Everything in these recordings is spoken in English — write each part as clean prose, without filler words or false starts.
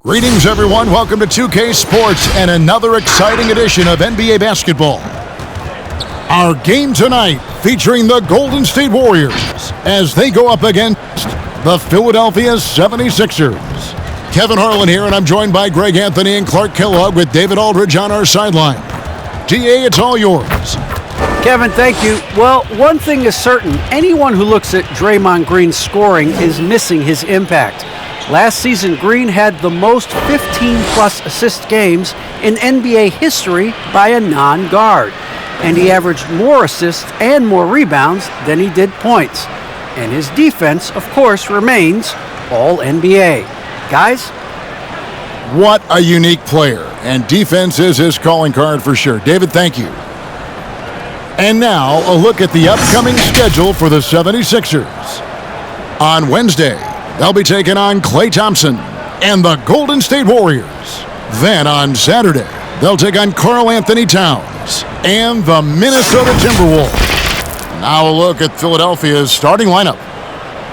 Greetings, everyone. Welcome to 2K Sports and another exciting edition of NBA basketball. Our game tonight featuring the Golden State Warriors as they go up against the Philadelphia 76ers. Kevin Harlan here, and I'm joined by Greg Anthony and Clark Kellogg with David Aldridge on our sideline. DA, it's all yours. Kevin, thank you. Well, one thing is certain. Anyone who looks at Draymond Green's scoring is missing his impact. Last season, Green had the most 15-plus assist games in NBA history by a non-guard. And he averaged more assists and more rebounds than he did points. And his defense, of course, remains all-NBA. Guys? What a unique player. And defense is his calling card for sure. David, thank you. And now, a look at the upcoming schedule for the 76ers. On Wednesday, they'll be taking on Klay Thompson and the Golden State Warriors. Then on Saturday, they'll take on Karl Anthony Towns and the Minnesota Timberwolves. Now a look at Philadelphia's starting lineup.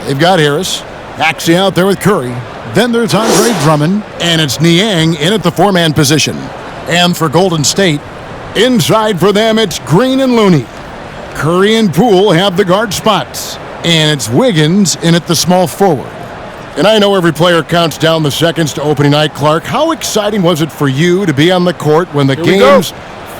They've got Harris, Maxey out there with Curry. Then there's Andre Drummond, and it's Niang in at the four-man position. And for Golden State, inside for them, it's Green and Looney. Curry and Poole have the guard spots, and it's Wiggins in at the small forward. And I know every player counts down the seconds to opening night. Clark, how exciting was it for you to be on the court when the games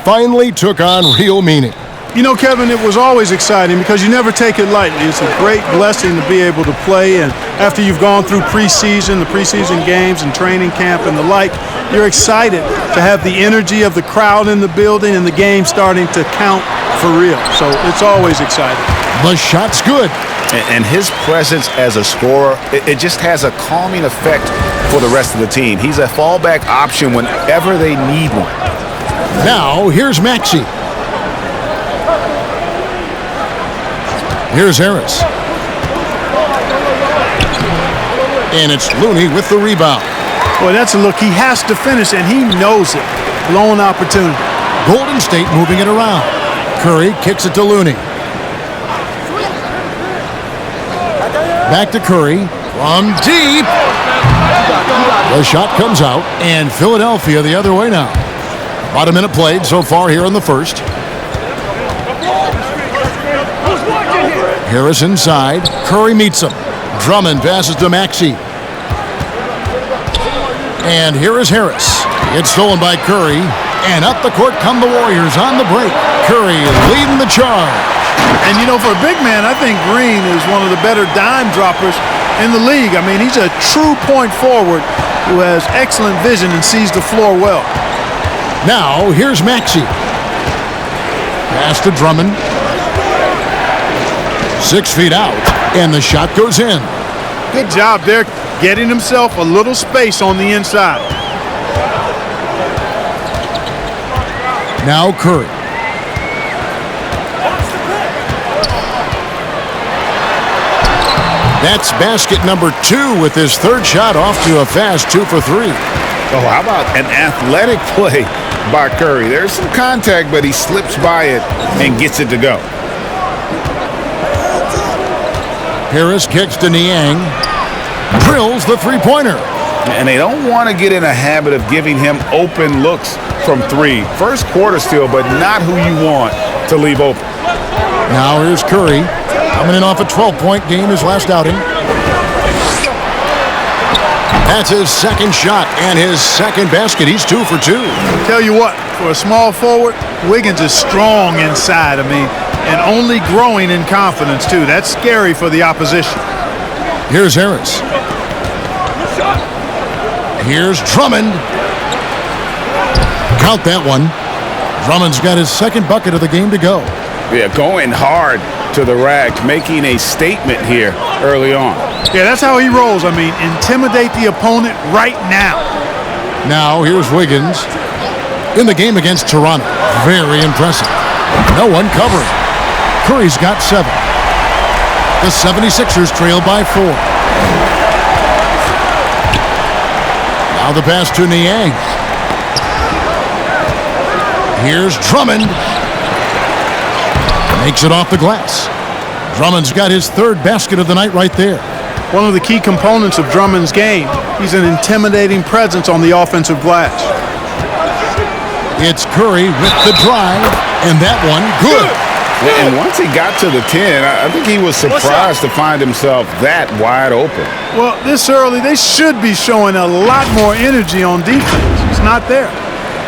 finally took on real meaning? You know, Kevin, it was always exciting because you never take it lightly. It's a great blessing to be able to play, and after you've gone through preseason, the preseason games and training camp and the like, you're excited to have the energy of the crowd in the building and the game starting to count for real. So it's always exciting. The shot's good. And his presence as a scorer, it just has a calming effect for the rest of the team. He's a fallback option whenever they need one. Now, here's Maxey. Here's Harris. And it's Looney with the rebound. Boy, that's a look. He has to finish, and he knows it. Blown opportunity. Golden State moving it around. Curry kicks it to Looney. Back to Curry from deep. The shot comes out, and Philadelphia the other way now. About a minute played so far here in the first. Harris inside. Curry meets him. Drummond passes to Maxey. And here is Harris. It's stolen by Curry. And up the court come the Warriors on the break. Curry leading the charge. And, you know, for a big man, I think Green is one of the better dime droppers in the league. I mean, he's a true point forward who has excellent vision and sees the floor well. Now, here's Maxey. Pass to Drummond. 6 feet out, and the shot goes in. Good job there, getting himself a little space on the inside. Now Curry. That's basket number 2 with his third shot off to a fast 2 for 3. Oh, how about an athletic play by Curry? There's some contact, but he slips by it and gets it to go. Harris kicks to Niang. Drills the three-pointer. And they don't want to get in a habit of giving him open looks from 3. First quarter still, but not who you want to leave open. Now here's Curry. Coming in off a 12-point game his last outing. That's his second shot and his second basket. He's 2 for 2. Tell you what, for a small forward, Wiggins is strong inside. I mean, and only growing in confidence, too. That's scary for the opposition. Here's Harris. Here's Drummond. Count that one. Drummond's got his second bucket of the game to go. Yeah, going hard to the rack, making a statement here early on. Yeah, that's how he rolls. I mean, intimidate the opponent right now. Now, here's Wiggins. In the game against Toronto. Very impressive. No one covering. Curry's got 7. The 76ers trail by 4. Now the pass to Niang. Here's Drummond. Makes it off the glass. Drummond's got his third basket of the night right there. one of the key components of Drummond's game. He's an intimidating presence on the offensive glass. It's Curry with the drive, and that one good. And once he got to the 10, I think he was surprised to find himself that wide open. Well, this early, they should be showing a lot more energy on defense. It's not there.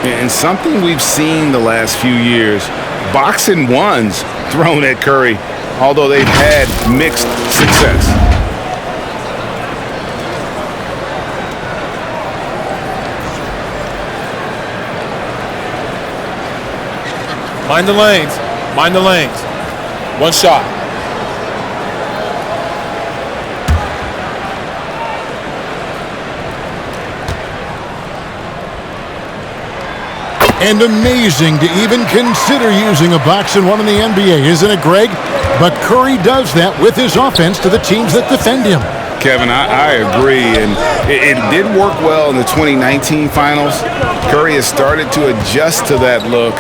And something we've seen the last few years, boxing ones thrown at Curry, although they've had mixed success. Mind the lanes. Mind the lanes. One shot. And amazing to even consider using a boxing one in the NBA, isn't it, Greg? But Curry does that with his offense to the teams that defend him. Kevin, I agree, and it did work well in the 2019 finals. Curry has started to adjust to that look.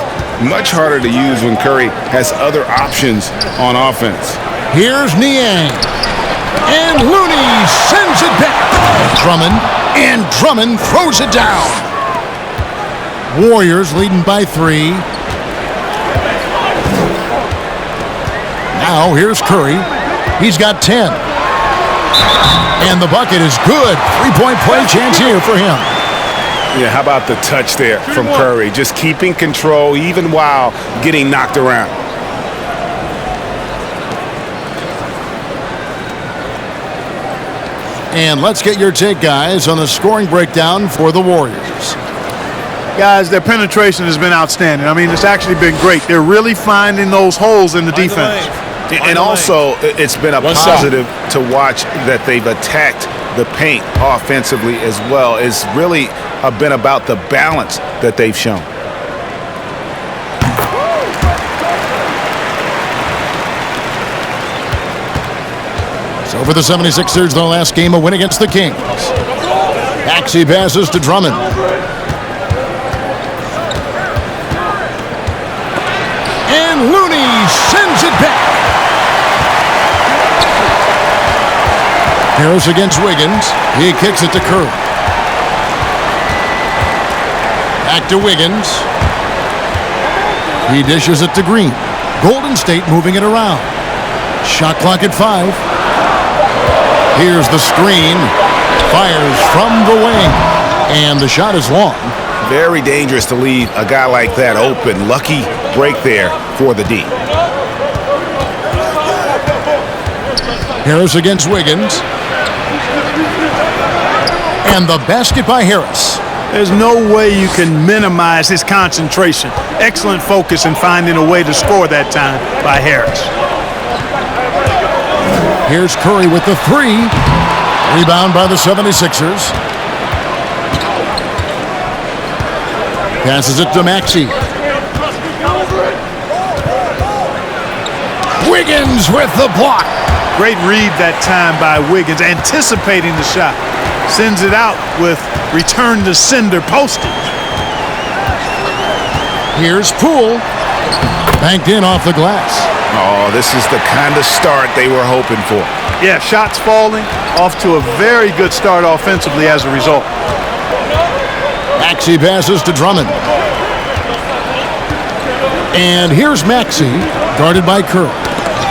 Much harder to use when Curry has other options on offense. Here's Niang. And Looney sends it back. Drummond, and Drummond throws it down. Warriors leading by 3. Now here's Curry. He's got 10. And the bucket is good. 3-point play chance here for him. Yeah, how about the touch there from Curry? Just keeping control even while getting knocked around. And let's get your take, guys, on the scoring breakdown for the Warriors. Guys, their penetration has been outstanding. I mean, it's actually been great. They're really finding those holes in the defense. And also, it's been a positive to watch that they've attacked the paint offensively as well. It's really been about the balance that they've shown. So for the 76ers, their last game, a win against the Kings. Maxey passes to Drummond. And Looney sends it back. Harris against Wiggins. He kicks it to Curry. Back to Wiggins. He dishes it to Green. Golden State moving it around. Shot clock at 5. Here's the screen. Fires from the wing. And the shot is long. Very dangerous to leave a guy like that open. Lucky break there for the D. Harris against Wiggins. And the basket by Harris. There's no way you can minimize his concentration. Excellent focus in finding a way to score that time by Harris. Here's Curry with the 3. Rebound by the 76ers. Passes it to Maxey. Wiggins with the block. Great read that time by Wiggins, anticipating the shot. Sends it out with return to sender postage. Here's Poole. Banked in off the glass. Oh, this is the kind of start they were hoping for. Yeah, shots falling. Off to a very good start offensively as a result. Maxey passes to Drummond. And here's Maxey, guarded by Curry.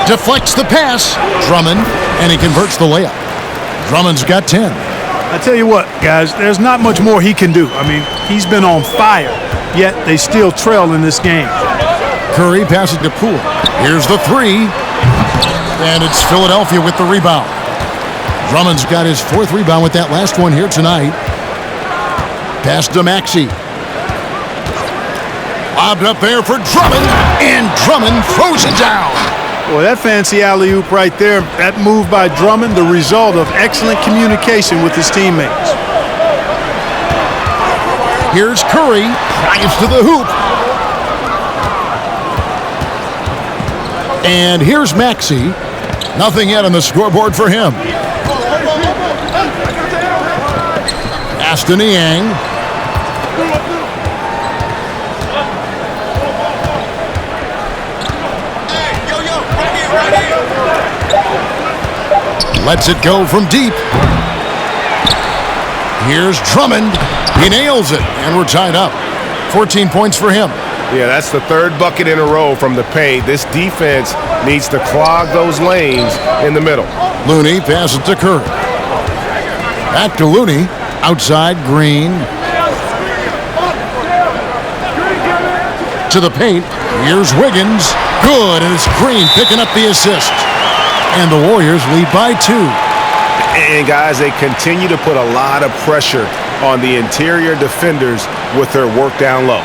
Deflects the pass. Drummond, and he converts the layup. Drummond's got 10. I tell you what, guys, there's not much more he can do. I mean, he's been on fire, yet they still trail in this game. Curry passes to Poole. Here's the 3. And it's Philadelphia with the rebound. Drummond's got his 4th rebound with that last one here tonight. Pass to Maxey. Lobbed up there for Drummond, and Drummond throws it down. Boy, that fancy alley-oop right there, that move by Drummond, the result of excellent communication with his teammates. Here's Curry, drives to the hoop. And here's Maxey. Nothing yet on the scoreboard for him. Pass to Niang. Lets it go from deep. Here's Drummond. He nails it, and we're tied up. 14 points for him. Yeah, that's the third bucket in a row from the paint. This defense needs to clog those lanes in the middle. Looney passes to Curry. Back to Looney. Outside, Green. To the paint. Here's Wiggins. Good, and it's Green picking up the assist. And the Warriors lead by 2. And, guys, they continue to put a lot of pressure on the interior defenders with their work down low.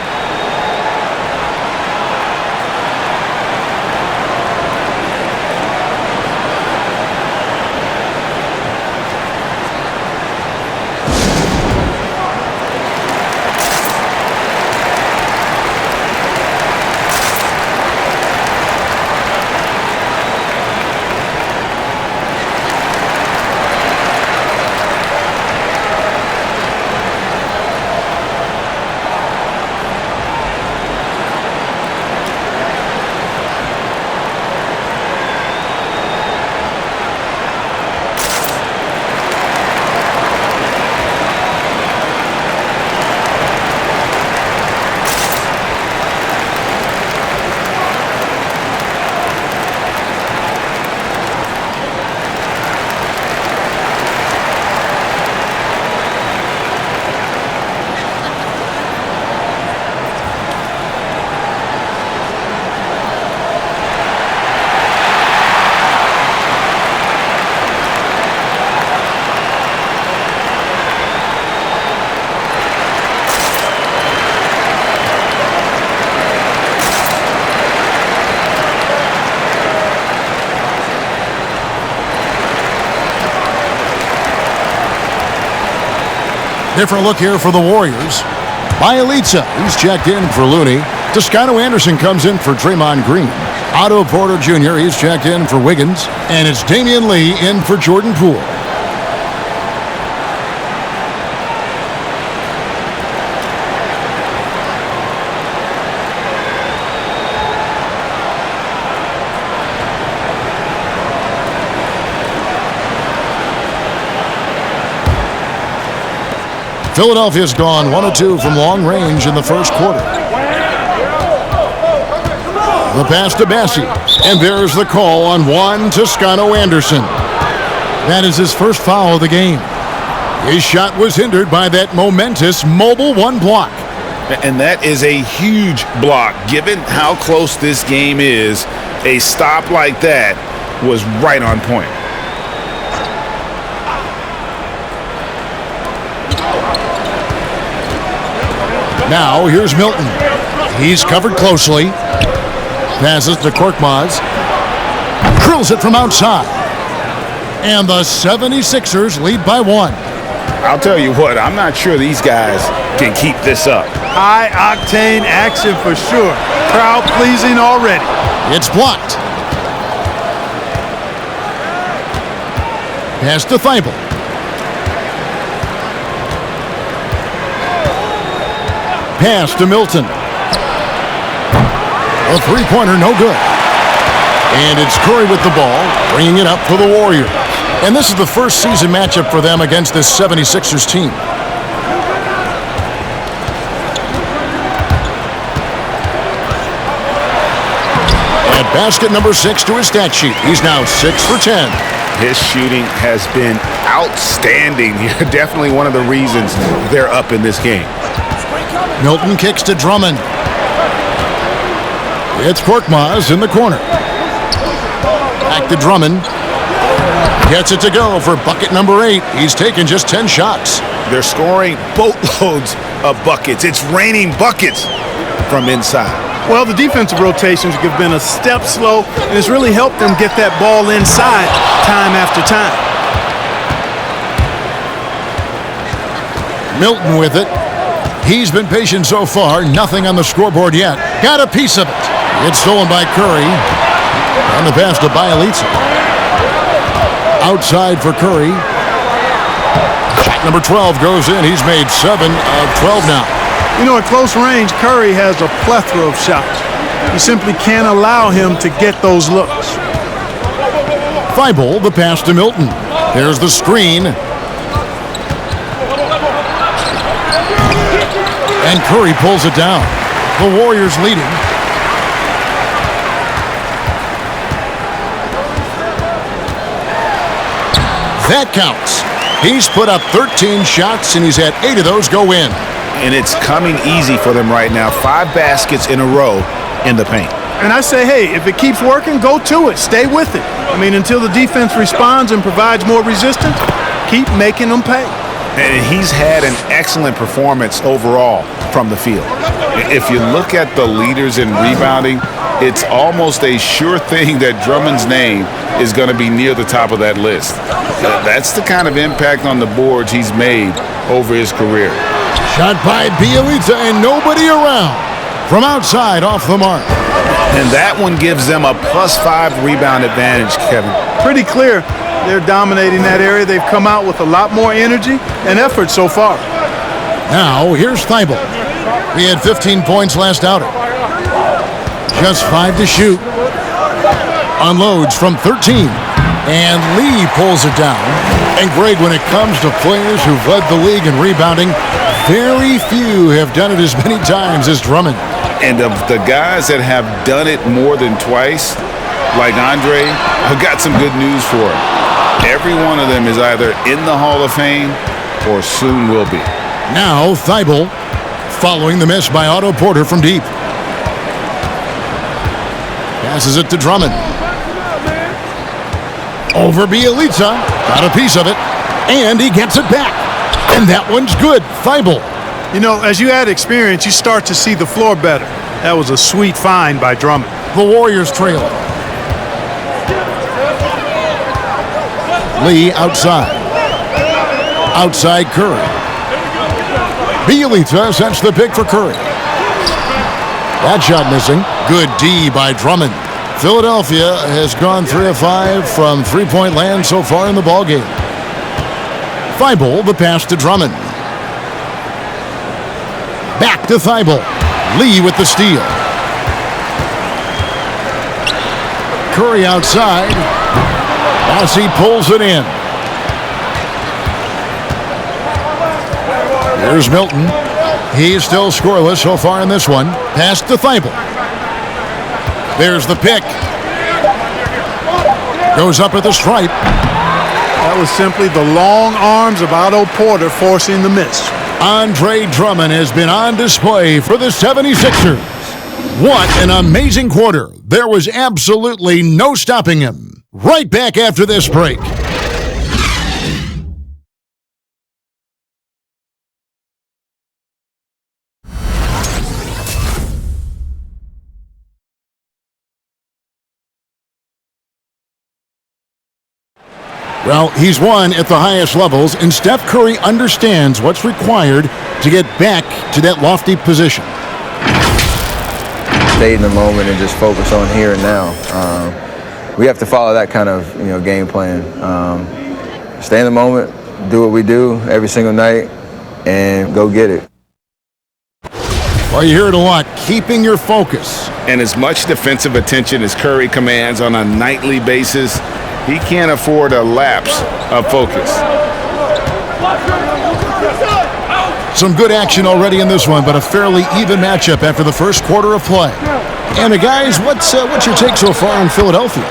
Different look here for the Warriors. Bielitsa, he's checked in for Looney. Toscano Anderson comes in for Draymond Green. Otto Porter Jr., he's checked in for Wiggins. And it's Damian Lee in for Jordan Poole. Philadelphia's gone 1 of 2 from long range in the first quarter. The pass to Bassi. And there's the call on Juan Toscano Anderson. That is his first foul of the game. His shot was hindered by that momentous mobile 1 block. And that is a huge block. Given how close this game is, a stop like that was right on point. Now, here's Milton. He's covered closely. Passes to Korkmaz. Drills it from outside. And the 76ers lead by 1. I'll tell you what, I'm not sure these guys can keep this up. High-octane action for sure. Crowd-pleasing already. It's blocked. Pass to Thibault. Pass to Milton. A three-pointer, no good. And it's Curry with the ball, bringing it up for the Warriors. And this is the first season matchup for them against this 76ers team. And basket number 6 to his stat sheet. He's now 6 for 10. His shooting has been outstanding. Definitely one of the reasons they're up in this game. Milton kicks to Drummond. It's Korkmaz in the corner. Back to Drummond. Gets it to go for bucket number 8. He's taken just 10 shots. They're scoring boatloads of buckets. It's raining buckets from inside. Well, the defensive rotations have been a step slow, and it's really helped them get that ball inside time after time. Milton with it. He's been patient so far. Nothing on the scoreboard yet. Got a piece of it. It's stolen by Curry. On the pass to Bielitsa. Outside for Curry. Shot number 12 goes in. He's made 7 of 12 now. You know, at close range, Curry has a plethora of shots. You simply can't allow him to get those looks. Thibault, the pass to Milton. There's the screen. And Curry pulls it down. The Warriors leading. That counts. He's put up 13 shots, and he's had 8 of those go in. And it's coming easy for them right now. 5 baskets in a row in the paint. And I say, hey, if it keeps working, go to it. Stay with it. I mean, until the defense responds and provides more resistance, keep making them pay. And he's had an excellent performance overall from the field. If you look at the leaders in rebounding, it's almost a sure thing that Drummond's name is going to be near the top of that list. That's the kind of impact on the boards he's made over his career. Shot by Bielitsa and nobody around. From outside, off the mark. And that one gives them a +5 rebound advantage, Kevin. Pretty clear they're dominating that area. They've come out with a lot more energy and effort so far. Now, here's Thibault. He had 15 points last outing. Just 5 to shoot. Unloads from 13. And Lee pulls it down. And Greg, when it comes to players who've led the league in rebounding, very few have done it as many times as Drummond. And of the guys that have done it more than twice, like Andre, I've got some good news for him. Every one of them is either in the Hall of Fame or soon will be. Now Thibault following the miss by Otto Porter from deep. Passes it to Drummond. Over Bielitsa. Got a piece of it. And he gets it back. And that one's good. Thibault. You know, as you add experience, you start to see the floor better. That was a sweet find by Drummond. The Warriors trailing. Lee outside. Outside Curry. Bielitsa sets the pick for Curry. That shot missing. Good D by Drummond. Philadelphia has gone 3 of 5 from three-point land so far in the ballgame. Thibault, the pass to Drummond. Back to Thibault. Lee with the steal. Curry outside. As he pulls it in. Here's Milton. He's still scoreless so far in this one. Pass to Thibault. There's the pick. Goes up at the stripe. That was simply the long arms of Otto Porter forcing the miss. Andre Drummond has been on display for the 76ers. What an amazing quarter. There was absolutely no stopping him. Right back after this break. Well, he's won at the highest levels, and Steph Curry understands what's required to get back to that lofty position. Stay in the moment and just focus on here and now. We have to follow that kind of game plan. Stay in the moment, do what we do every single night, and go get it. Well, you hear it a lot, keeping your focus. And as much defensive attention as Curry commands on a nightly basis, he can't afford a lapse of focus. Some good action already in this one, but a fairly even matchup after the first quarter of play. And guys, what's your take so far on Philadelphia?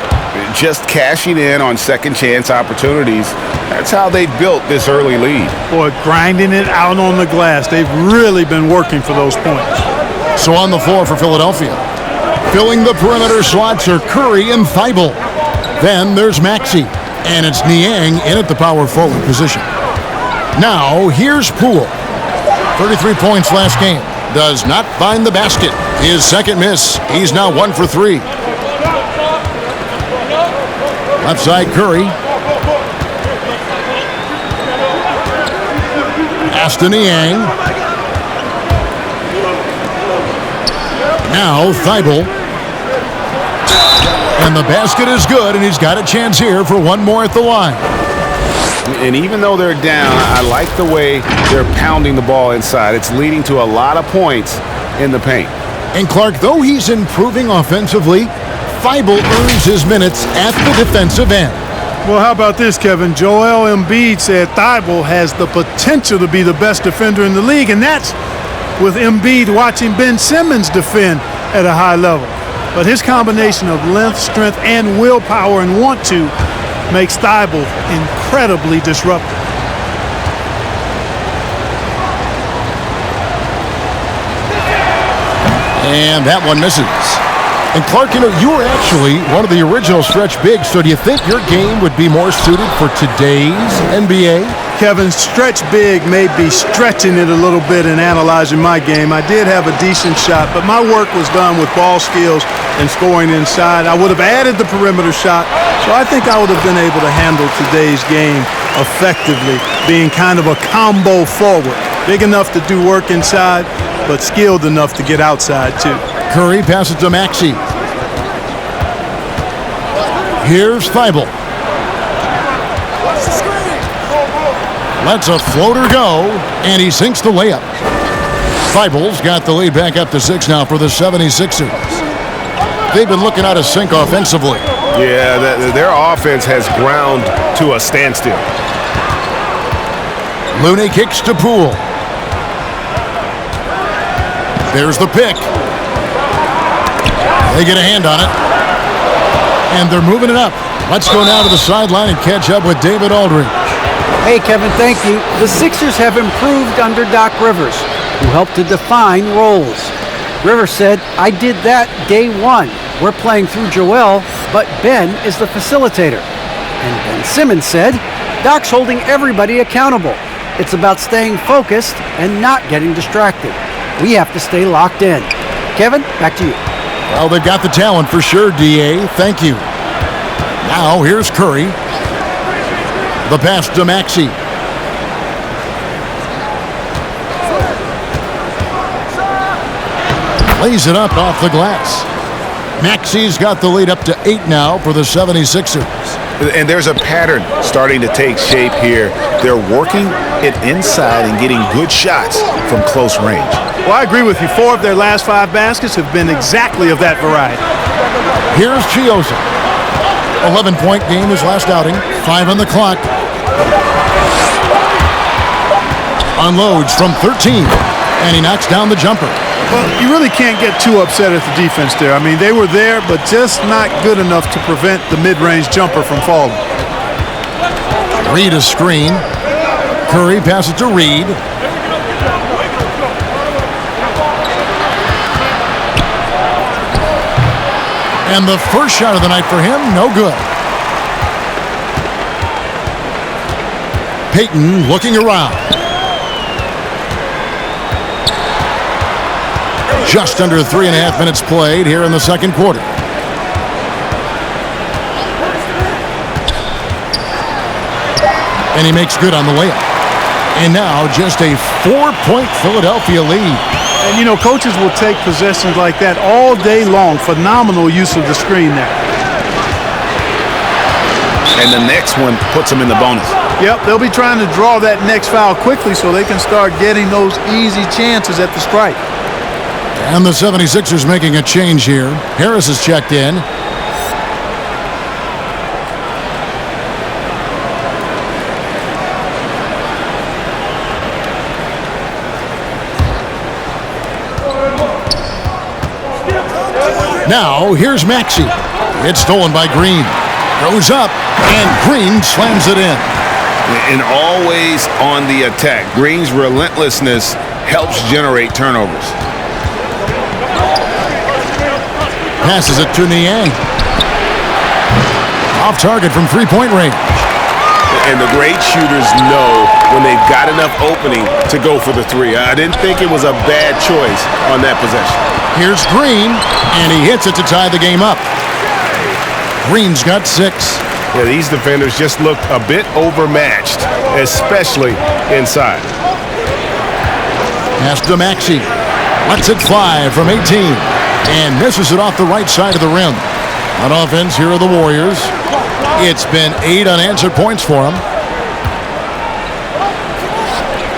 Just cashing in on second chance opportunities. That's how they built this early lead. Boy, grinding it out on the glass. They've really been working for those points. So on the floor for Philadelphia. Filling the perimeter slots are Curry and Thibault. Then there's Maxey, and it's Niang in at the power forward position. Now, here's Poole. 33 points last game. Does not find the basket. His second miss. He's now 1 for 3. Left side, Curry. Pass to Niang. Now, Thibault. And the basket is good, and he's got a chance here for one more at the line. And even though they're down, I like the way they're pounding the ball inside. It's leading to a lot of points in the paint. And Clark, though he's improving offensively, Thibault earns his minutes at the defensive end. Well, how about this, Kevin? Joel Embiid said Thibault has the potential to be the best defender in the league, and that's with Embiid watching Ben Simmons defend at a high level. But his combination of length, strength, and willpower and want to makes Thibault incredibly disruptive. And that one misses. And Clark, you were actually one of the original stretch bigs, so do you think your game would be more suited for today's NBA? Kevin, stretch big may be stretching it a little bit in analyzing my game. I did have a decent shot, but my work was done with ball skills and scoring inside. I would have added the perimeter shot, so I think I would have been able to handle today's game effectively, being kind of a combo forward. Big enough to do work inside, but skilled enough to get outside too. Curry passes to Maxey. Here's Thibault. Lets a floater go, and he sinks the layup. Thibault's got the lead back up to 6 now for the 76ers. They've been looking out of sync offensively. Yeah, their offense has ground to a standstill. Looney kicks to Poole. There's the pick. They get a hand on it. And they're moving it up. Let's go now to the sideline and catch up with David Aldridge. Hey, Kevin, thank you. The Sixers have improved under Doc Rivers, who helped to define roles. Rivers said, I did that day one. We're playing through Joel, but Ben is the facilitator. And Ben Simmons said, Doc's holding everybody accountable. It's about staying focused and not getting distracted. We have to stay locked in. Kevin, back to you. Well, they've got the talent for sure, D.A. Thank you. Now, here's Curry. The pass to Maxey. Lays it up off the glass. Maxey's got the lead up to 8 now for the 76ers. And there's a pattern starting to take shape here. They're working it inside and getting good shots from close range. Well, I agree with you. 4 of their last 5 baskets have been exactly of that variety. Here's Chioza. 11-point game his last outing. 5 on the clock. Unloads from 13. And he knocks down the jumper. Well, you really can't get too upset at the defense there. I mean, they were there, but just not good enough to prevent the mid-range jumper from falling. Reed a screen. Curry passes to Reed. And the first shot of the night for him, no good. Payton looking around. Just under 3.5 minutes played here in the second quarter. And he makes good on the layup. And now just a 4-point Philadelphia lead. And, you know, coaches will take possessions like that all day long. Phenomenal use of the screen there. And the next one puts them in the bonus. Yep, they'll be trying to draw that next foul quickly so they can start getting those easy chances at the strike. And the 76ers making a change here. Harris is checked in. Now, here's Maxey. It's stolen by Green. Goes up, and Green slams it in. And always on the attack. Green's relentlessness helps generate turnovers. Passes it to Niang. Off target from three-point range. And the great shooters know when they've got enough opening to go for the three. I didn't think it was a bad choice on that possession. Here's Green, and he hits it to tie the game up. Green's got 6. Yeah, these defenders just looked a bit overmatched, especially inside. Pass to Maxey. Lets it fly from 18. And misses it off the right side of the rim. On offense, here are the Warriors. It's been 8 unanswered points for them.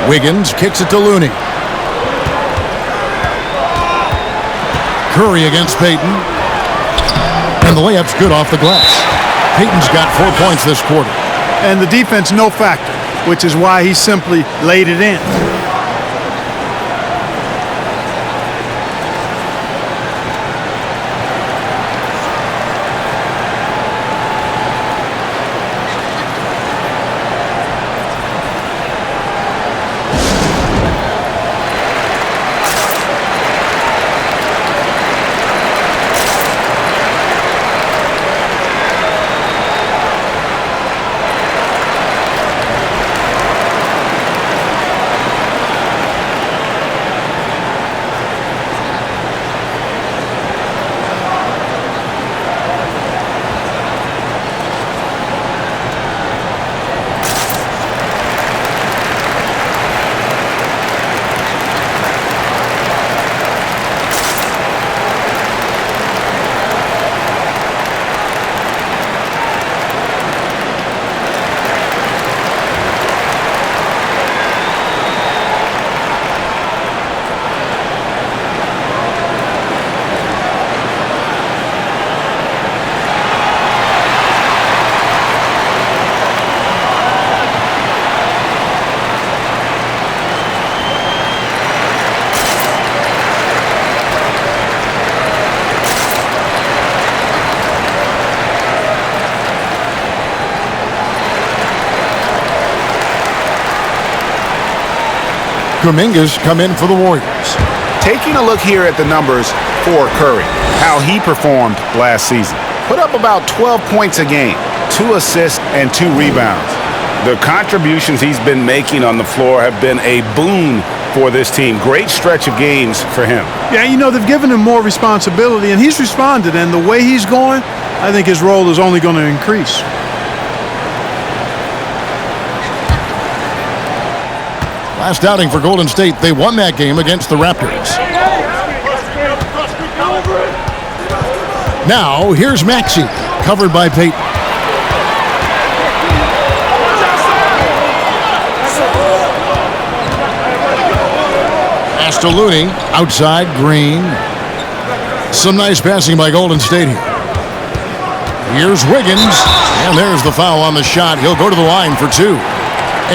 Wiggins kicks it to Looney. Curry against Payton. And the layup's good off the glass. Peyton's got 4 points this quarter. And the defense, no factor, which is why he simply laid it in. Kuminga's come in for the Warriors. Taking a look here at the numbers for Curry, how he performed last season. Put up about 12 points a game, 2 assists, and 2 rebounds. The contributions he's been making on the floor have been a boon for this team. Great stretch of games for him. Yeah, you know, they've given him more responsibility, and he's responded. And the way he's going, I think his role is only going to increase. Last outing for Golden State, they won that game against the Raptors. Now, here's Maxey, covered by Peyton. Pass to Looney, outside, Green. Some nice passing by Golden State here. Here's Wiggins, and there's the foul on the shot. He'll go to the line for 2.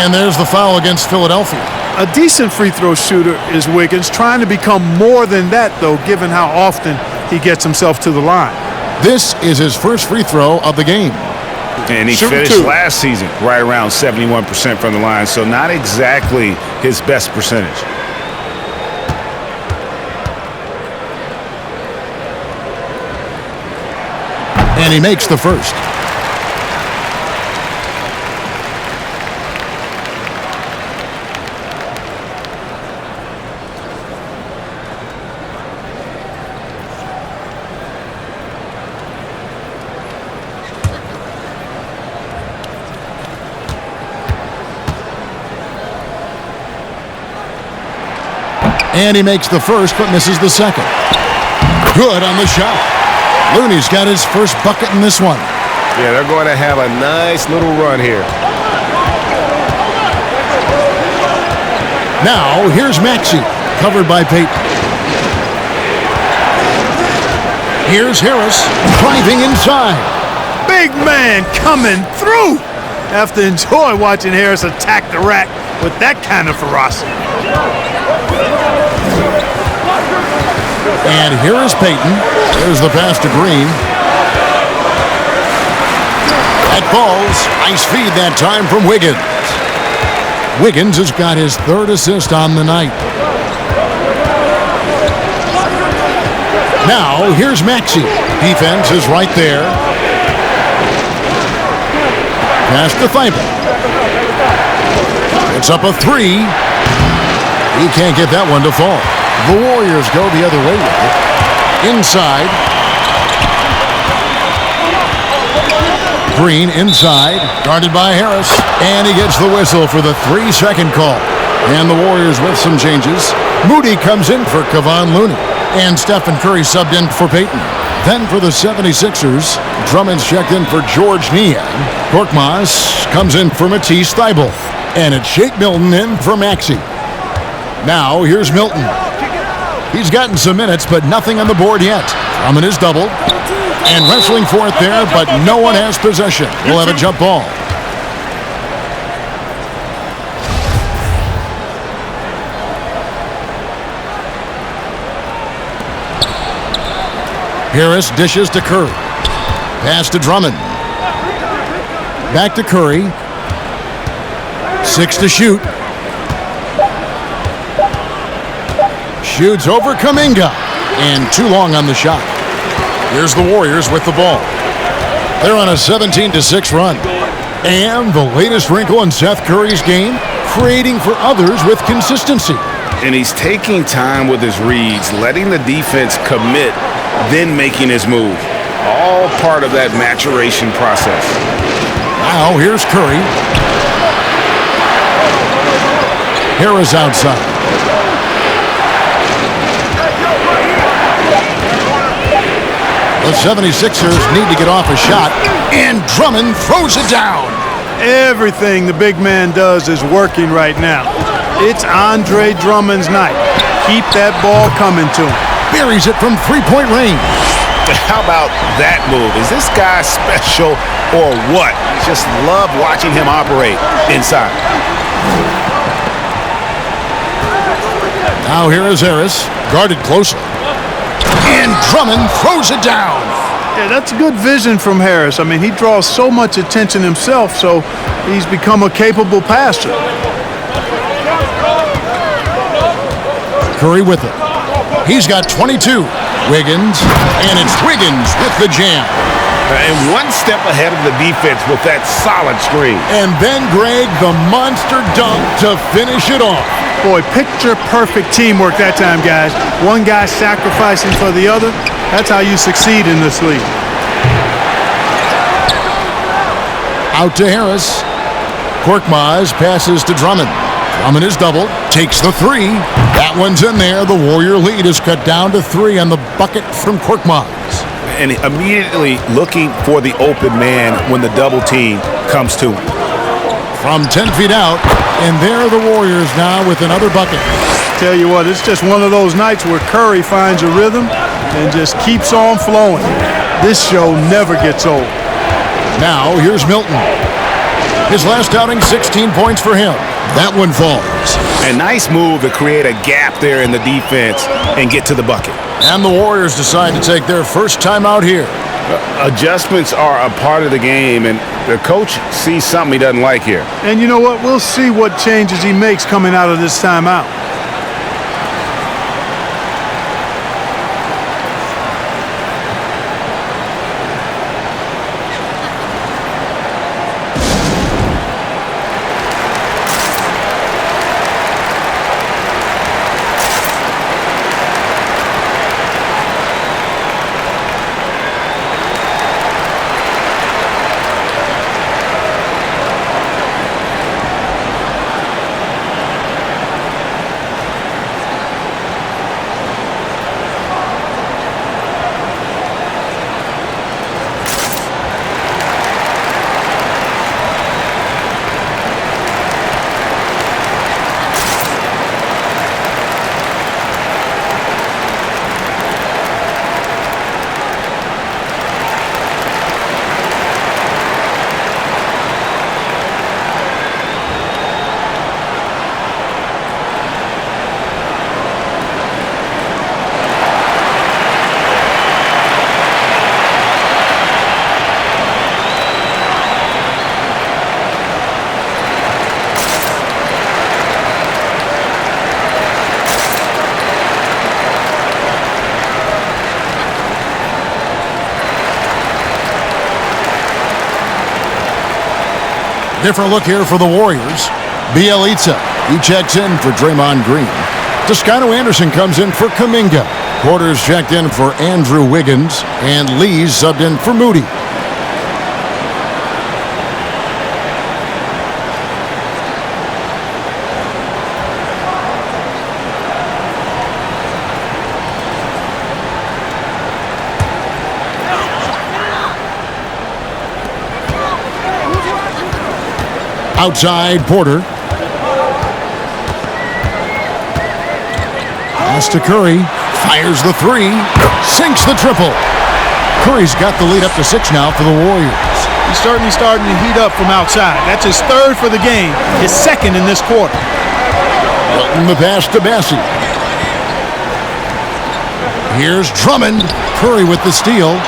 And there's the foul against Philadelphia. A decent free throw shooter is Wiggins, trying to become more than that, though, given how often he gets himself to the line. This is his first free throw of the game. And he finished last season right around 71% from the line, so not exactly his best percentage. And he makes the first. And he makes the first, but misses the second. Good on the shot. Looney's got his first bucket in this one. Yeah, they're going to have a nice little run here. Now, here's Maxey, covered by Peyton. Here's Harris, driving inside. Big man coming through. Have to enjoy watching Harris attack the rack with that kind of ferocity. And here is Peyton. There's the pass to Green. That falls. Nice feed that time from Wiggins. Wiggins has got his 3rd assist on the night. Now, here's Maxey. Defense is right there. Pass to Thibault. It's up a 3. He can't get that one to fall. The Warriors go the other way with it. Inside. Green inside. Guarded by Harris. And he gets the whistle for the 3-second call. And the Warriors with some changes. Moody comes in for Kevon Looney. And Stephen Curry subbed in for Peyton. Then for the 76ers, Drummond's checked in for George Niang. Korkmaz comes in for Matisse Thybulle. And it's Shake Milton in for Maxey. Now here's Milton. He's gotten some minutes, but nothing on the board yet. Drummond is doubled. And wrestling for it there, but no one has possession. We'll have a jump ball. Harris dishes to Curry. Pass to Drummond. Back to Curry. 6 to shoot. Shoots over Kuminga. And too long on the shot. Here's the Warriors with the ball. They're on a 17-6 run. And the latest wrinkle in Seth Curry's game, creating for others with consistency. And he's taking time with his reads, letting the defense commit, then making his move. All part of that maturation process. Now here's Curry. Harris outside. The 76ers need to get off a shot, and Drummond throws it down. Everything the big man does is working right now. It's Andre Drummond's night. Keep that ball coming to him. Buries it from three-point range. How about that move? Is this guy special or what? Just love watching him operate inside. Now here is Harris, guarded closely. And Drummond throws it down. Yeah, that's a good vision from Harris. I mean, he draws so much attention himself, so he's become a capable passer. Curry with it. He's got 22. Wiggins, and it's Wiggins with the jam. And one step ahead of the defense with that solid screen. And then Greg, the monster dunk to finish it off. Boy, picture-perfect teamwork that time, guys. One guy sacrificing for the other. That's how you succeed in this league. Out to Harris. Korkmaz passes to Drummond. Drummond is doubled, takes the three. That one's in there. The Warrior lead is cut down to 3 on the bucket from Korkmaz. And immediately looking for the open man when the double team comes to him. From 10 feet out, and there are the Warriors now with another bucket. Tell you what, it's just one of those nights where Curry finds a rhythm and just keeps on flowing. This show never gets old. Now here's Milton. His last outing, 16 points for him. That one falls. A nice move to create a gap there in the defense and get to the bucket. And the Warriors decide to take their first time out here. Adjustments are a part of the game, and the coach sees something he doesn't like here. And you know what? We'll see what changes he makes coming out of this timeout. Different look here for the Warriors. Bielitsa, he checks in for Draymond Green. Toscano Anderson comes in for Kuminga. Porter's checked in for Andrew Wiggins. And Lee's subbed in for Moody. Outside, Porter. Pass to Curry. Fires the three. Sinks the triple. Curry's got the lead up to 6 now for the Warriors. He's certainly starting to heat up from outside. That's his third for the game, his second in this quarter. Milton the pass to Bassey. Here's Drummond. Curry with the steal.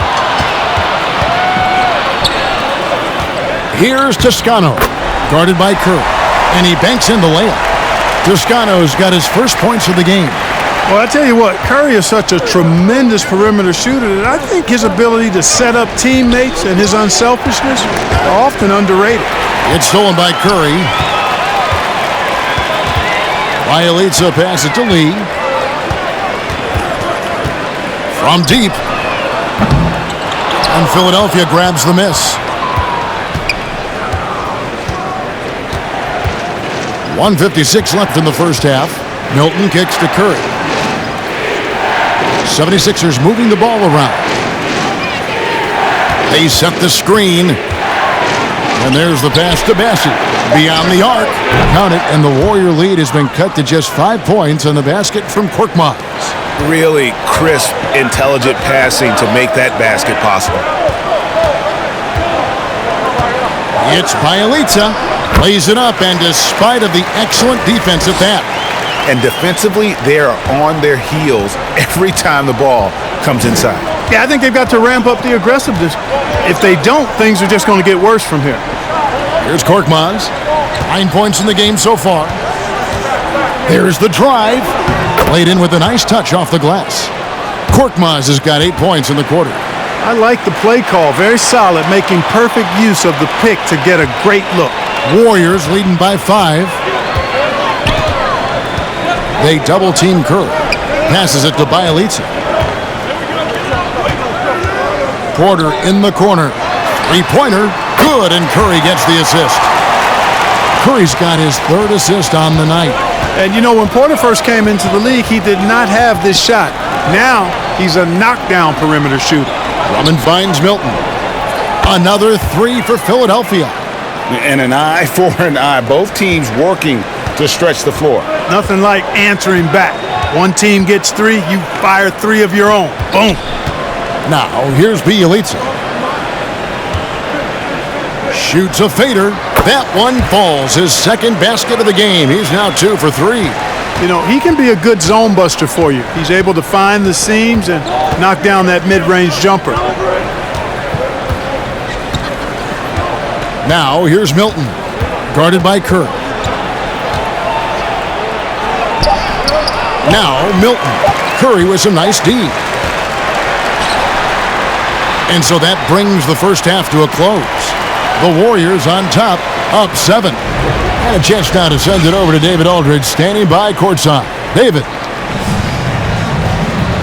Here's Toscano, guarded by Curry, and he banks in the layup. Toscano's got his first points of the game. Well, I tell you what, Curry is such a tremendous perimeter shooter that I think his ability to set up teammates and his unselfishness are often underrated. It's stolen by Curry. Bielitsa pass it to Lee. From deep. And Philadelphia grabs the miss. 1:56 left in the first half. Milton kicks to Curry. 76ers moving the ball around. They set the screen. And there's the pass to Bassey. Beyond the arc. Count it, and the Warrior lead has been cut to just 5 points on the basket from Korkmaz. Really crisp, intelligent passing to make that basket possible. It's Bielitsa. Plays it up, and despite of the excellent defense at that. And defensively, they are on their heels every time the ball comes inside. Yeah, I think they've got to ramp up the aggressiveness. If they don't, things are just going to get worse from here. Here's Korkmaz. 9 points in the game so far. There's the drive. Played in with a nice touch off the glass. Korkmaz has got 8 points in the quarter. I like the play call. Very solid, making perfect use of the pick to get a great look. Warriors leading by 5. They double-team Curry. Passes it to Bielitsa. Porter in the corner. Three-pointer. Good, and Curry gets the assist. Curry's got his third assist on the night. And you know, when Porter first came into the league, he did not have this shot. Now, he's a knockdown perimeter shooter. Drummond finds Milton. Another 3 for Philadelphia. And an eye for an eye. Both teams working to stretch the floor. Nothing like answering back. One team gets 3, you fire 3 of your own. Boom. Now, here's Bielitsa. Shoots a fader. That one falls. His second basket of the game. He's now 2 for 3. You know, he can be a good zone buster for you. He's able to find the seams and knock down that mid-range jumper. Now, here's Milton. Guarded by Curry. Now, Milton. Curry with some nice D. And so that brings the first half to a close. The Warriors on top, up 7. And a chance now to send it over to David Aldridge, standing by courtside. David.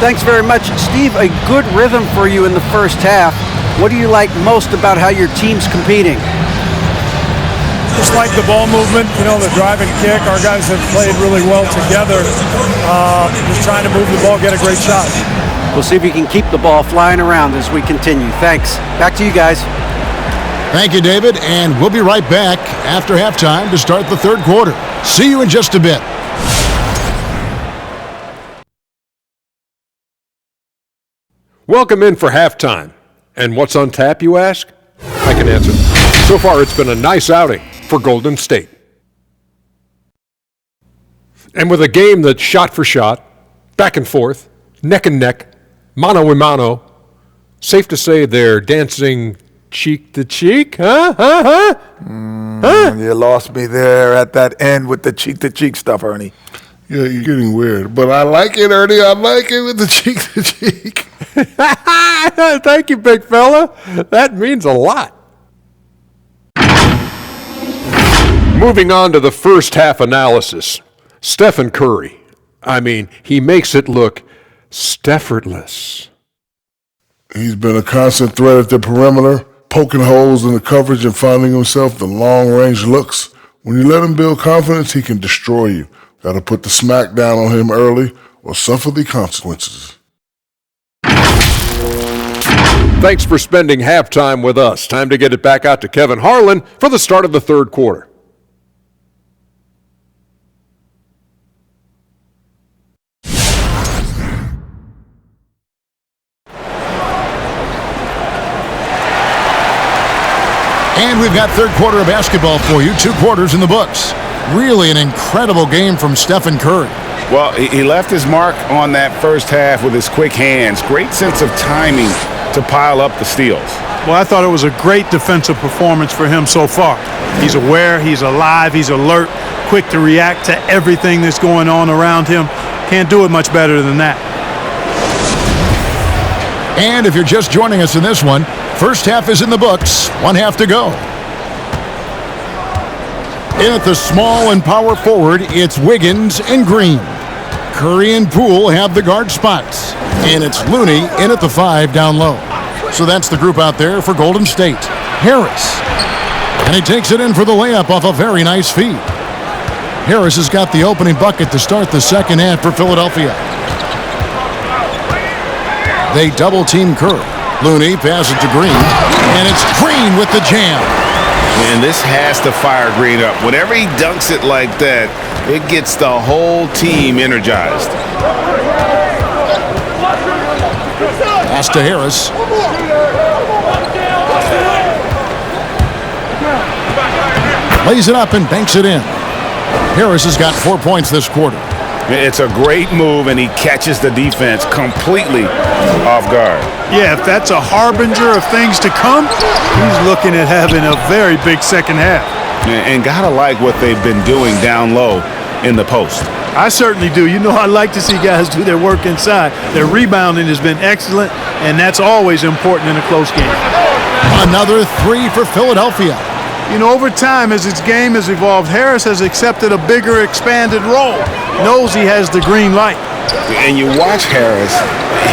Thanks very much, Steve. A good rhythm for you in the first half. What do you like most about how your team's competing? Just like the ball movement, you know, the drive and kick. Our guys have played really well together. Just trying to move the ball, get a great shot. We'll see if you can keep the ball flying around as we continue. Thanks. Back to you guys. Thank you, David, and we'll be right back after halftime to start the third quarter. See you in just a bit. Welcome in for halftime. And what's on tap, you ask? I can answer. So far, it's been a nice outing for Golden State. And with a game that's shot for shot, back and forth, neck and neck, mano a mano, safe to say they're dancing cheek to cheek, huh? You lost me there at that end with the cheek-to-cheek stuff, Ernie. Yeah, you're getting weird. But I like it, Ernie. I like it with the cheek-to-cheek. Thank you, big fella. That means a lot. Moving on to the first half analysis. Stephen Curry. I mean, he makes it look Steffortless. He's been a constant threat at the perimeter, poking holes in the coverage and finding himself the long-range looks. When you let him build confidence, he can destroy you. Got to put the smack down on him early or suffer the consequences. Thanks for spending halftime with us. Time to get it back out to Kevin Harlan for the start of the third quarter. And we've got third quarter of basketball for you. 2 quarters in the books. Really an incredible game from Stephen Curry. Well, he left his mark on that first half with his quick hands. Great sense of timing to pile up the steals. Well, I thought it was a great defensive performance for him so far. He's aware, he's alive, he's alert, quick to react to everything that's going on around him. Can't do it much better than that. And if you're just joining us in this one, first half is in the books. 1 half to go. In at the small and power forward, it's Wiggins and Green. Curry and Poole have the guard spots. And it's Looney in at the 5 down low. So that's the group out there for Golden State. Harris. And he takes it in for the layup off a very nice feed. Harris has got the opening bucket to start the second half for Philadelphia. They double-team Curry. Looney passes to Green. And it's Green with the jam. And this has to fire Green up. Whenever he dunks it like that, it gets the whole team energized. Pass to Harris. Lays it up and banks it in. Harris has got 4 points this quarter. It's a great move, and he catches the defense completely off guard. Yeah, if that's a harbinger of things to come, he's looking at having a very big second half. And gotta like what they've been doing down low in the post. I certainly do. You know, I like to see guys do their work inside. Their rebounding has been excellent, and that's always important in a close game. Another 3 for Philadelphia. You know, over time, as its game has evolved, Harris has accepted a bigger, expanded role. Knows he has the green light. And you watch Harris,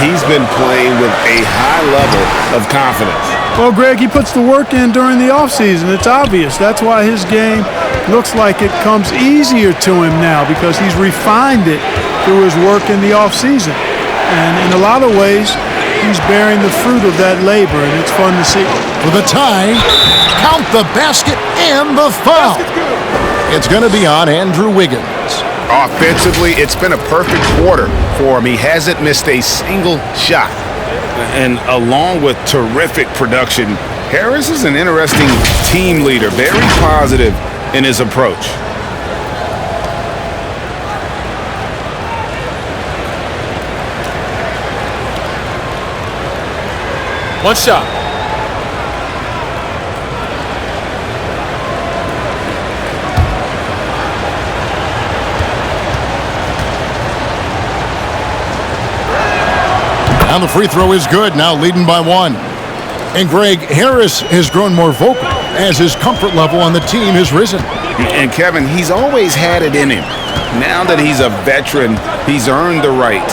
he's been playing with a high level of confidence. Well, Greg, he puts the work in during the offseason. It's obvious. That's why his game looks like it comes easier to him now, because he's refined it through his work in the offseason. And in a lot of ways, he's bearing the fruit of that labor, and it's fun to see. For the tie, count the basket and the foul. It's going to be on Andrew Wiggins. Offensively, it's been a perfect quarter for him. He hasn't missed a single shot. And along with terrific production, Harris is an interesting team leader, very positive in his approach. One shot. And the free throw is good, now leading by 1. And Greg, Harris has grown more vocal as his comfort level on the team has risen. And Kevin, he's always had it in him. Now that he's a veteran, he's earned the right.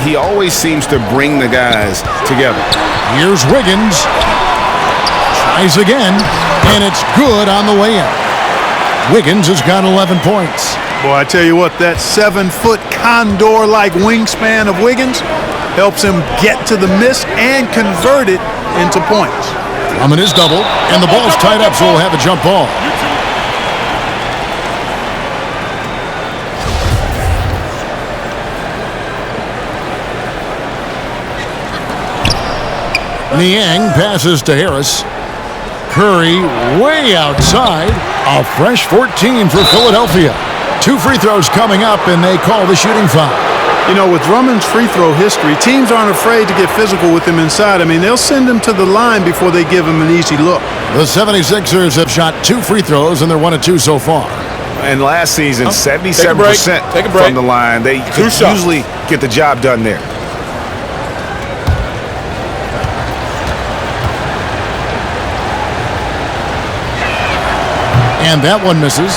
He always seems to bring the guys together. Here's Wiggins. Tries again, and it's good on the way in. Wiggins has got 11 points. Boy, I tell you what, that 7-foot condor-like wingspan of Wiggins helps him get to the miss and convert it into points. Drummond is doubled, and the ball's tied up, so we'll have a jump ball. Niang passes to Harris. Curry way outside. A fresh 14 for Philadelphia. 2 free throws coming up, and they call the shooting foul. You know, with Drummond's free throw history, teams aren't afraid to get physical with him inside. I mean, they'll send him to the line before they give him an easy look. The 76ers have shot 2 free throws, and they're 1 of 2 so far. And last season, 77% from the line. They could usually get the job done there. And that one misses.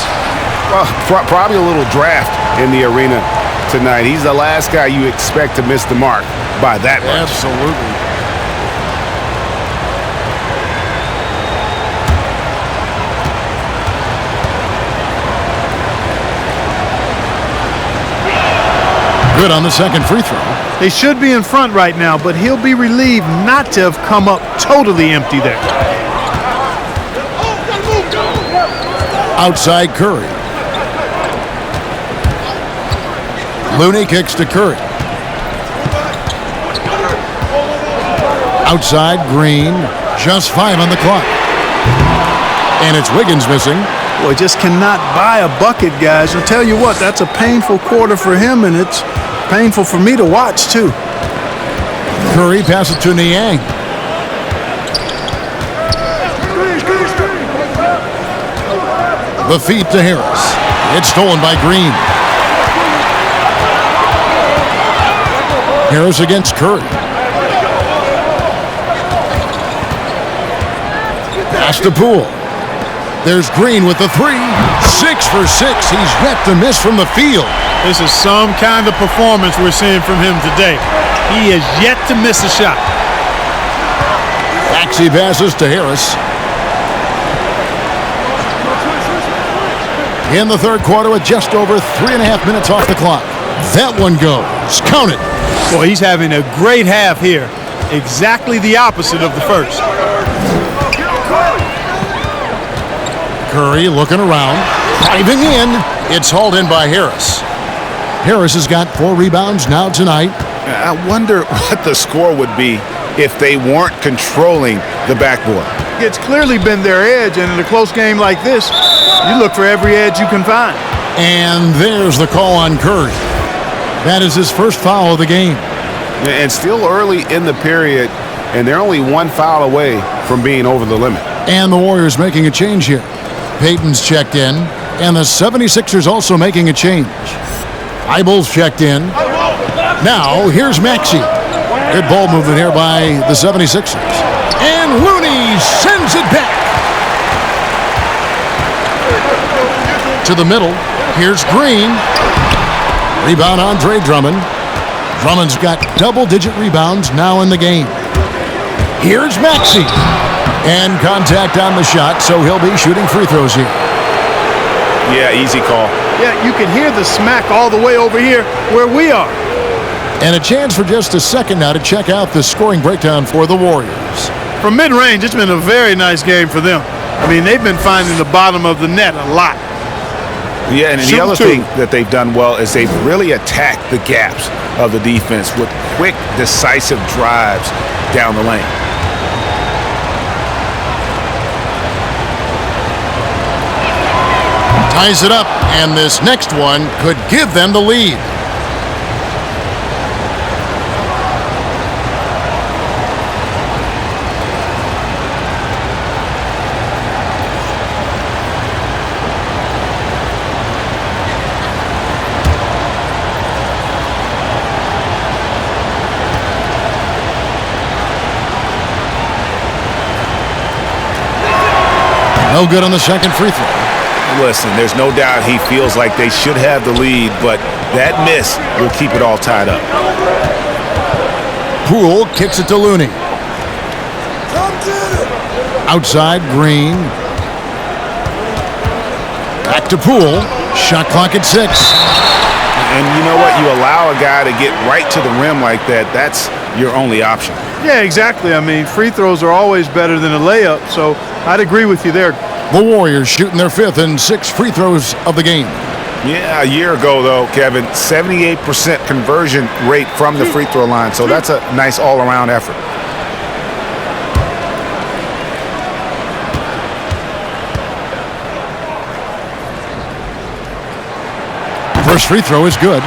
Well, probably a little draft in the arena tonight. He's the last guy you expect to miss the mark by that much. Absolutely. Good on the second free throw. They should be in front right now, but he'll be relieved not to have come up totally empty there. Outside Curry. Looney kicks to Curry. Outside Green. Just 5 on the clock. And it's Wiggins missing. Boy, just cannot buy a bucket, guys. I'll tell you what, that's a painful quarter for him, and it's painful for me to watch, too. Curry passes to Niang. The feed to Harris. It's stolen by Green. Harris against Curry. Pass to Poole. There's Green with the three. 6 for 6. He's yet to miss from the field. This is some kind of performance we're seeing from him today. He has yet to miss a shot. Maxey passes to Harris. In the third quarter with just over 3.5 minutes off the clock. That one goes. Count it. Boy, he's having a great half here. Exactly the opposite of the first. Curry looking around, driving in. It's hauled in by Harris. Harris has got 4 rebounds now tonight. I wonder what the score would be if they weren't controlling the backboard. It's clearly been their edge, and in a close game like this, you look for every edge you can find. And there's the call on Curry. That is his first foul of the game. And still early in the period, and they're only 1 foul away from being over the limit. And the Warriors making a change here. Payton's checked in, and the 76ers also making a change. Eibel's checked in. Now, here's Maxey. Good ball movement here by the 76ers. And Looney sends it back. To the middle. Here's Green. Rebound Andre Drummond. Drummond's got double-digit rebounds now in the game. Here's Maxey. And contact on the shot, so he'll be shooting free throws here. Yeah, easy call. Yeah, you can hear the smack all the way over here where we are. And a chance for just a second now to check out the scoring breakdown for the Warriors. From mid-range, it's been a very nice game for them. I mean, they've been finding the bottom of the net a lot. Yeah, and the other thing that they've done well is they've really attacked the gaps of the defense with quick, decisive drives down the lane. Ties it up, and this next one could give them the lead. No good on the second free throw. Listen, there's no doubt he feels like they should have the lead, but that miss will keep it all tied up. Poole kicks it to Looney. Outside, Green. Back to Poole. Shot clock at 6. And you know what? You allow a guy to get right to the rim like that, that's your only option. Yeah, exactly. I mean, free throws are always better than a layup, so I'd agree with you there. The Warriors shooting their 5th and 6th free throws of the game. Yeah, a year ago, though, Kevin, 78% conversion rate from the free throw line, so that's a nice all-around effort. First free throw is good.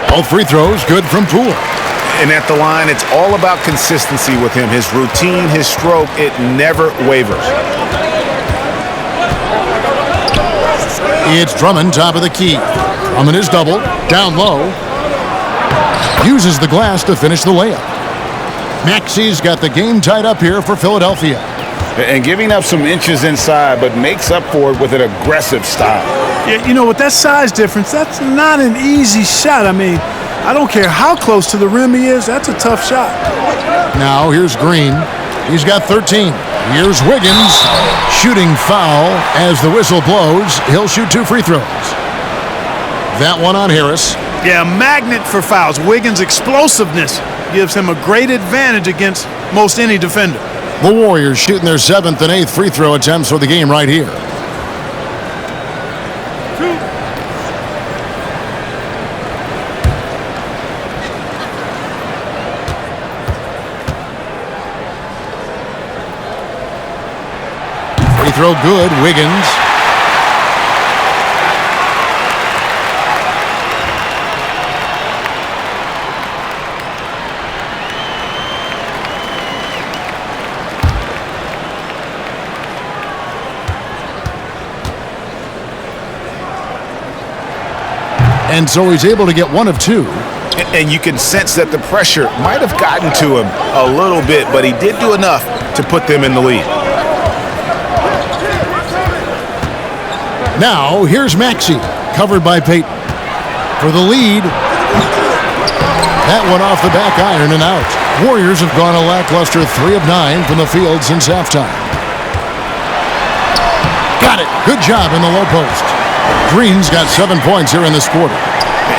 Both free throws good from Poole. And at the line, it's all about consistency with him. His routine, his stroke, it never wavers. It's Drummond, top of the key. Drummond is doubled, down low. Uses the glass to finish the layup. Maxey's got the game tied up here for Philadelphia. And giving up some inches inside, but makes up for it with an aggressive style. Yeah, you know, with that size difference, that's not an easy shot. I mean, I don't care how close to the rim he is, that's a tough shot. Now here's Green. He's got 13. Here's Wiggins. Shooting foul as the whistle blows. He'll shoot 2 free throws. That one on Harris. Yeah, magnet for fouls. Wiggins' explosiveness gives him a great advantage against most any defender. The Warriors shooting their 7th and 8th free throw attempts for the game right here. Free throw good, Wiggins. And so he's able to get 1 of 2. And you can sense that the pressure might have gotten to him a little bit, but he did do enough to put them in the lead. Now, here's Maxey, covered by Payton. For the lead. That one off the back iron and out. Warriors have gone a lackluster 3 of 9 from the field since halftime. Got it. Good job in the low post. Green's got 7 points here in this quarter.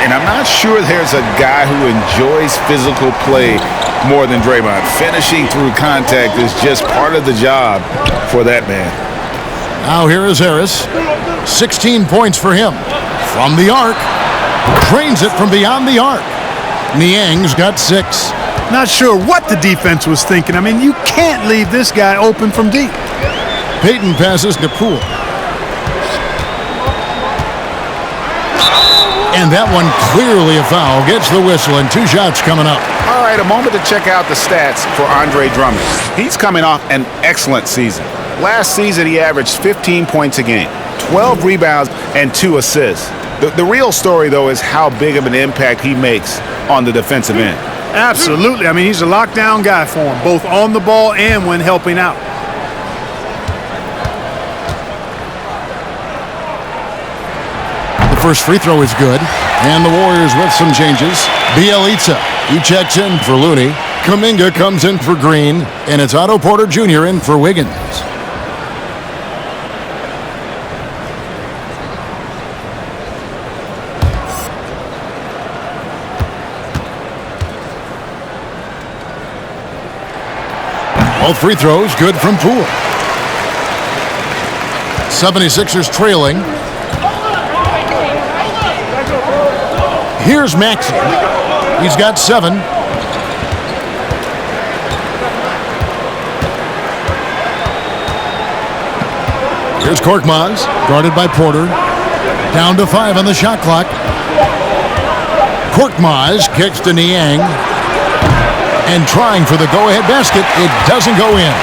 And I'm not sure there's a guy who enjoys physical play more than Draymond. Finishing through contact is just part of the job for that man. Now here is Harris. 16 points for him. From the arc. Drains it from beyond the arc. Niang's got 6. Not sure what the defense was thinking. I mean, you can't leave this guy open from deep. Payton passes to Poole. And that one clearly a foul. Gets the whistle and 2 shots coming up. All right, a moment to check out the stats for Andre Drummond. He's coming off an excellent season. Last season, he averaged 15 points a game, 12 rebounds, and 2 assists. The real story, though, is how big of an impact he makes on the defensive end. Absolutely. I mean, he's a lockdown guy for him, both on the ball and when helping out. The first free throw is good. And the Warriors with some changes. Bielitsa, he checks in for Looney. Kuminga comes in for Green. And it's Otto Porter Jr. in for Wiggins. Both free throws good from Poole. 76ers trailing. Here's Maxey. He's got 7. Here's Korkmaz, guarded by Porter. Down to 5 on the shot clock. Korkmaz kicks to Niang. And trying for the go-ahead basket, it doesn't go in.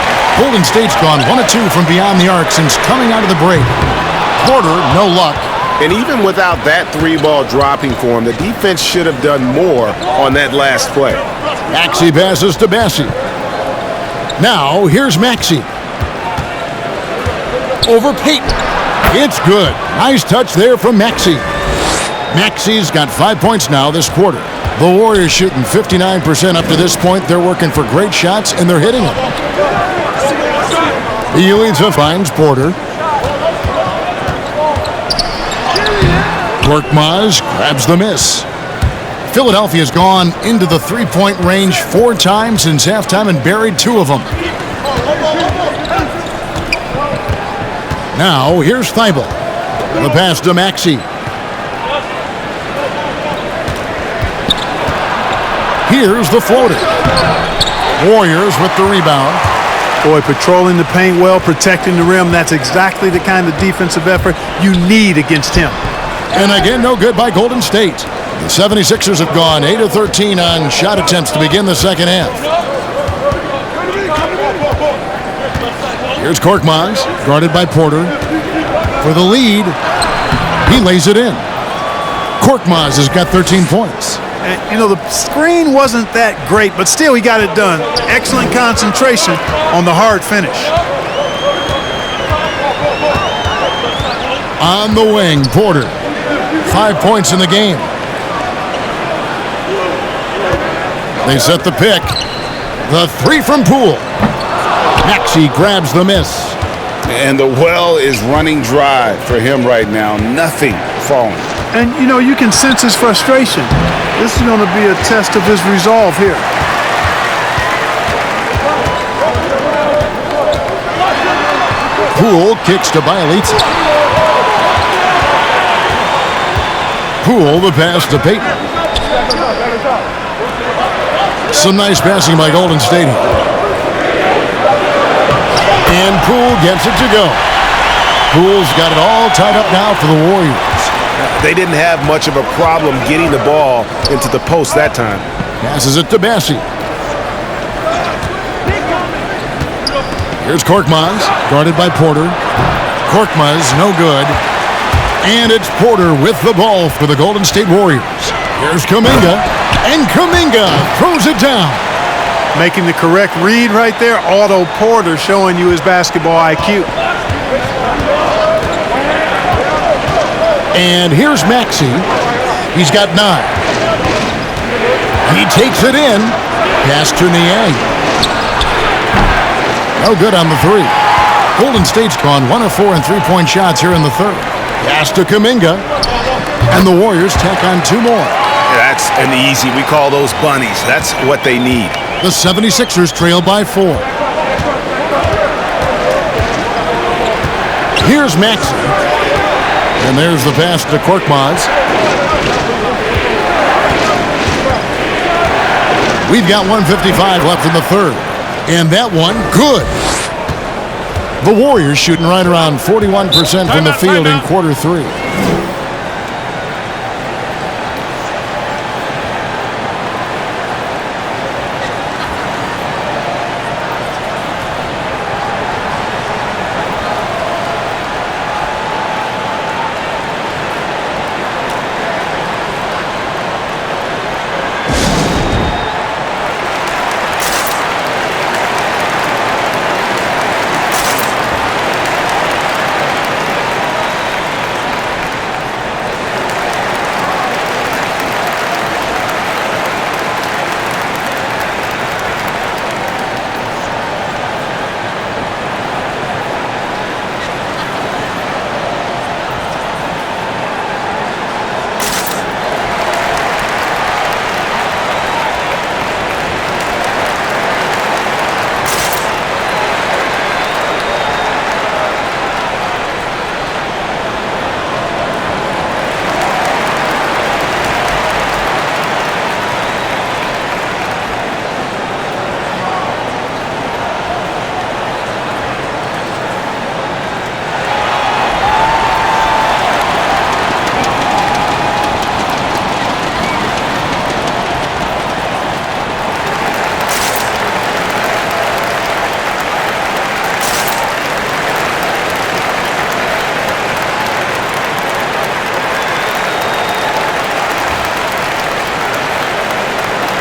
Golden State's gone 1 of 2 from beyond the arc since coming out of the break. Porter, no luck. And even without that 3-ball dropping for him, the defense should have done more on that last play. Maxey passes to Bassie. Now, here's Maxey. Over Payton. It's good. Nice touch there from Maxey. Maxey's got 5 points now this quarter. The Warriors shooting 59% up to this point. They're working for great shots, and they're hitting them. Bielitsa finds Porter. Korkmaz grabs the miss. Philadelphia's gone into the 3-point range 4 times since halftime and buried 2 of them. Now, here's Thibault. The pass to Maxey. Here's the floater. Warriors with the rebound. Boy, patrolling the paint well, protecting the rim. That's exactly the kind of defensive effort you need against him. And again, no good by Golden State. The 76ers have gone 8 of 13 on shot attempts to begin the second half. Here's Korkmaz, guarded by Porter. For the lead, he lays it in. Korkmaz has got 13 points. And, you know, the screen wasn't that great, but still he got it done. Excellent concentration on the hard finish. On the wing, Porter. 5 points in the game. They set the pick. The 3 from Poole. Maxey grabs the miss. And the well is running dry for him right now. Nothing falling. And, you know, you can sense his frustration. This is going to be a test of his resolve here. Poole kicks to Bielitsa. Poole the pass to Payton. Some nice passing by Golden State here. And Poole gets it to go. Poole's got it all tied up now for the Warriors. They didn't have much of a problem getting the ball into the post that time. Passes it to Bassi. Here's Korkmaz, guarded by Porter. Korkmaz, no good. And it's Porter with the ball for the Golden State Warriors. Here's Kuminga, and Kuminga throws it down. Making the correct read right there. Otto Porter showing you his basketball IQ. And here's Maxey. He's got 9. He takes it in. Pass to Niang. No good on the 3. Golden State's gone 1 of 4 in three-point shots here in the third. Pass to Kuminga. And the Warriors take on 2 more. That's an easy. We call those bunnies. That's what they need. The 76ers trail by 4. Here's Maxey. And there's the pass to Korkmaz. We've got 1:55 left in the third. And that one, good. The Warriors shooting right around 41% from the field in quarter 3.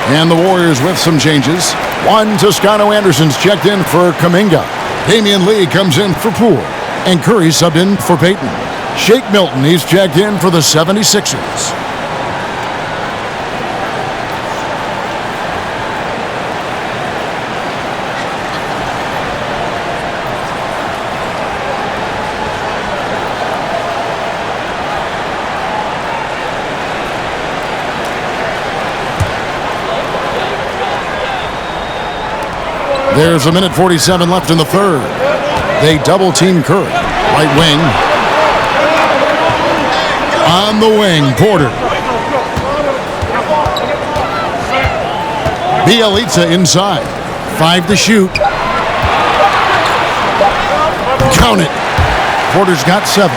And the Warriors with some changes. One, Toscano Anderson's checked in for Kuminga. Damian Lee comes in for Poole. And Curry subbed in for Payton. Shake Milton, he's checked in for the 76ers. There's 1:47 left in the third. They double-team Curry. Right wing. On the wing, Porter. Bielitsa inside. 5 to shoot. Count it. Porter's got 7.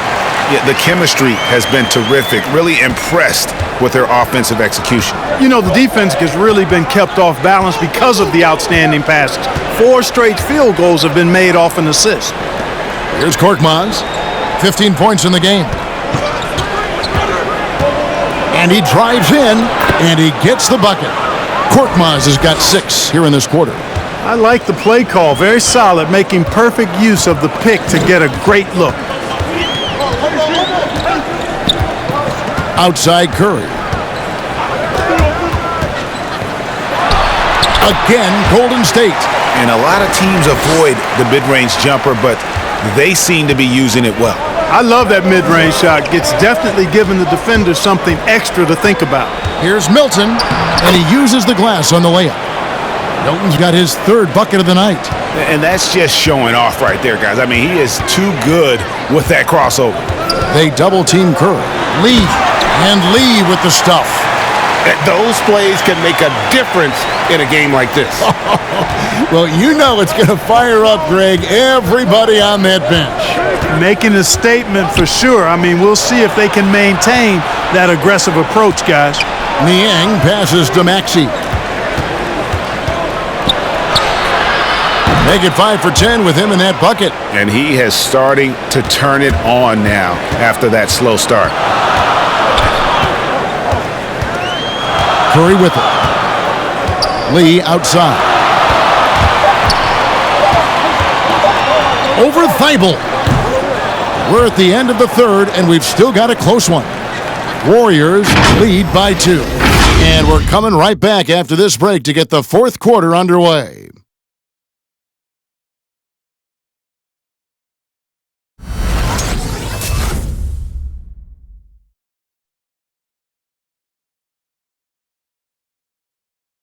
Yeah, the chemistry has been terrific. Really impressed with their offensive execution. You know, the defense has really been kept off balance because of the outstanding passes. 4 straight field goals have been made off an assist. Here's Korkmaz. 15 points in the game. And he drives in, and he gets the bucket. Korkmaz has got 6 here in this quarter. I like the play call. Very solid, making perfect use of the pick to get a great look. Outside Curry. Again, Golden State. And a lot of teams avoid the mid-range jumper, but they seem to be using it well. I love that mid-range shot. It's definitely giving the defender something extra to think about. Here's Milton, and he uses the glass on the layup. Milton's got his third bucket of the night. And that's just showing off right there, guys. I mean, he is too good with that crossover. They double-team Curry. Lee. And Lee with the stuff. Those plays can make a difference in a game like this. Well, you know it's going to fire up, Greg, everybody on that bench. Making a statement for sure. I mean, we'll see if they can maintain that aggressive approach, guys. Niang passes to Maxey. Make it 5 for 10 with him in that bucket. And he is starting to turn it on now after that slow start. Curry with it. Lee outside. Over Thibault. We're at the end of the third, and we've still got a close one. Warriors lead by 2. And we're coming right back after this break to get the fourth quarter underway.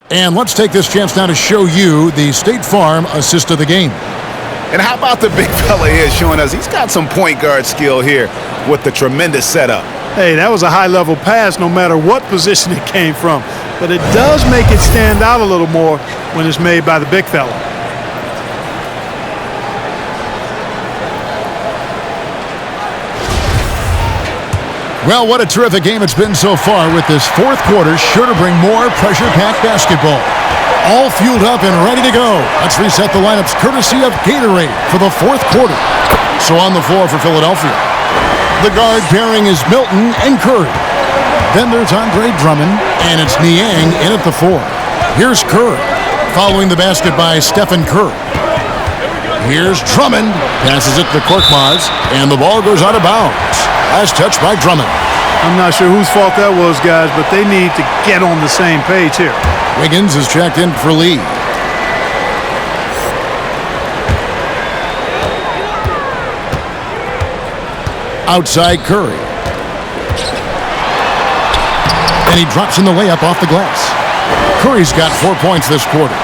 And let's take this chance now to show you the State Farm assist of the game. And how about the big fella here showing us he's got some point guard skill here with the tremendous setup. Hey, that was a high-level pass no matter what position it came from. But it does make it stand out a little more when it's made by the big fella. Well, what a terrific game it's been so far, with this fourth quarter sure to bring more pressure-packed basketball. All fueled up and ready to go. Let's reset the lineups courtesy of Gatorade for the fourth quarter. So on the floor for Philadelphia, the guard pairing is Milton and Curry. Then there's Drummond, and it's Niang in at the 4. Here's Curry, following the basket by Stephen Curry. Here's Drummond, passes it to Korkmaz, and the ball goes out of bounds. Last touch by Drummond. I'm not sure whose fault that was, guys, but they need to get on the same page here. Wiggins is checked in for Lee. Outside Curry. And he drops in the layup off the glass. Curry's got 4 points this quarter.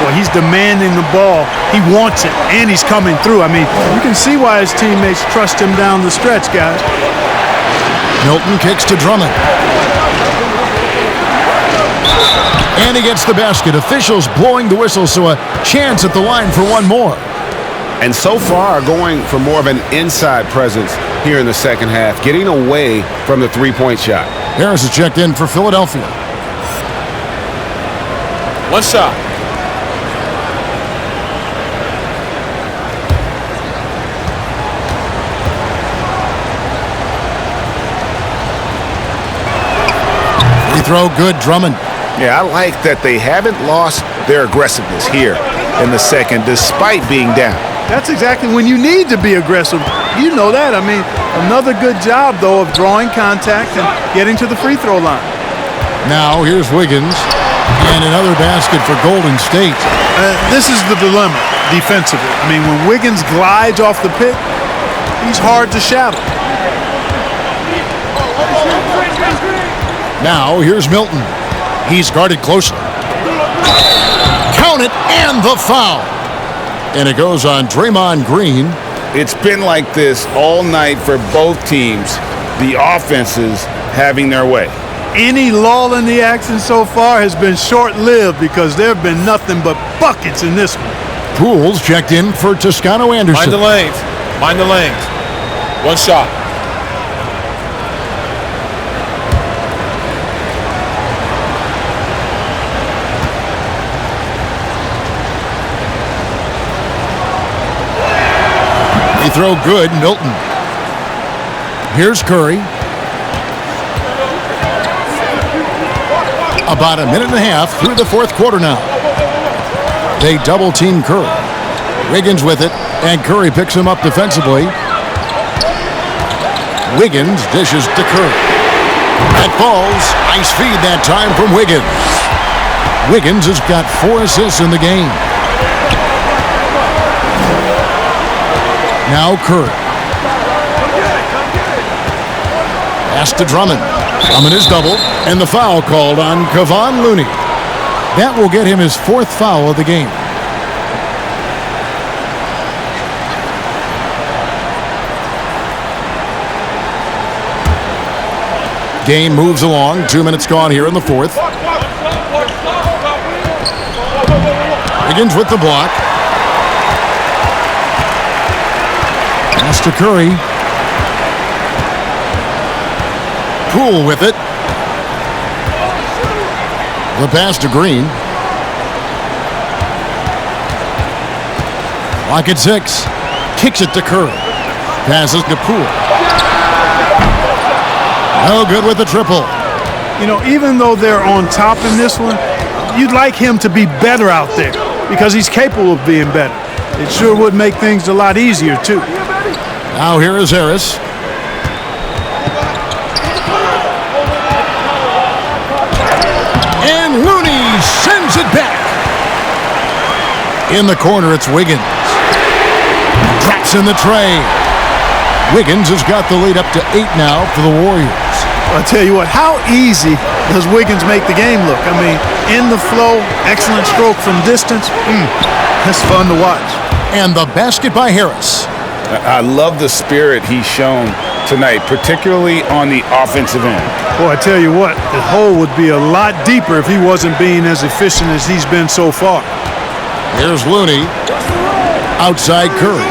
Well, he's demanding the ball. He wants it, and he's coming through. I mean, you can see why his teammates trust him down the stretch, guys. Milton kicks to Drummond. And he gets the basket. Officials blowing the whistle, so a chance at the line for one more. And so far, going for more of an inside presence here in the second half, getting away from the three-point shot. Harris is checked in for Philadelphia. One shot. Free throw good, Drummond. Yeah, I like that they haven't lost their aggressiveness here in the second, despite being down. That's exactly when you need to be aggressive. You know that. I mean, another good job, though, of drawing contact and getting to the free throw line. Now, here's Wiggins. And another basket for Golden State. This is the dilemma defensively. I mean, when Wiggins glides off the pick, he's hard to shadow. Now, here's Milton. He's guarded closely. Count it, and the foul. And it goes on Draymond Green. It's been like this all night for both teams, the offenses having their way. Any lull in the action so far has been short-lived because there have been nothing but buckets in this one. Pools checked in for Toscano Anderson. Mind the lanes. Mind the lanes. One shot. They throw good, Milton. Here's Curry. About a minute and a half through the fourth quarter now. They double-team Curry. Wiggins with it, and Curry picks him up defensively. Wiggins dishes to Curry. That falls. Nice feed that time from Wiggins. Wiggins has got 4 assists in the game. Now Curry. Pass to Drummond. Drummond is doubled, and the foul called on Kevon Looney. That will get him his 4th foul of the game. Game moves along. 2 minutes gone here in the 4th. Wiggins with the block. Pass to Curry. Poole with it. The pass to Green. Clock at 6. Kicks it to Curry. Passes to Poole. No good with the triple. You know, even though they're on top in this one, you'd like him to be better out there because he's capable of being better. It sure would make things a lot easier, too. Now here is Harris. And Looney sends it back. In the corner, it's Wiggins. Drops in the tray. Wiggins has got the lead up to 8 now for the Warriors. I'll tell you what, how easy does Wiggins make the game look? I mean, in the flow, excellent stroke from distance. That's fun to watch. And the basket by Harris. I love the spirit he's shown tonight, particularly on the offensive end. Boy, I tell you what, the hole would be a lot deeper if he wasn't being as efficient as he's been so far. Here's Looney. Outside Curry.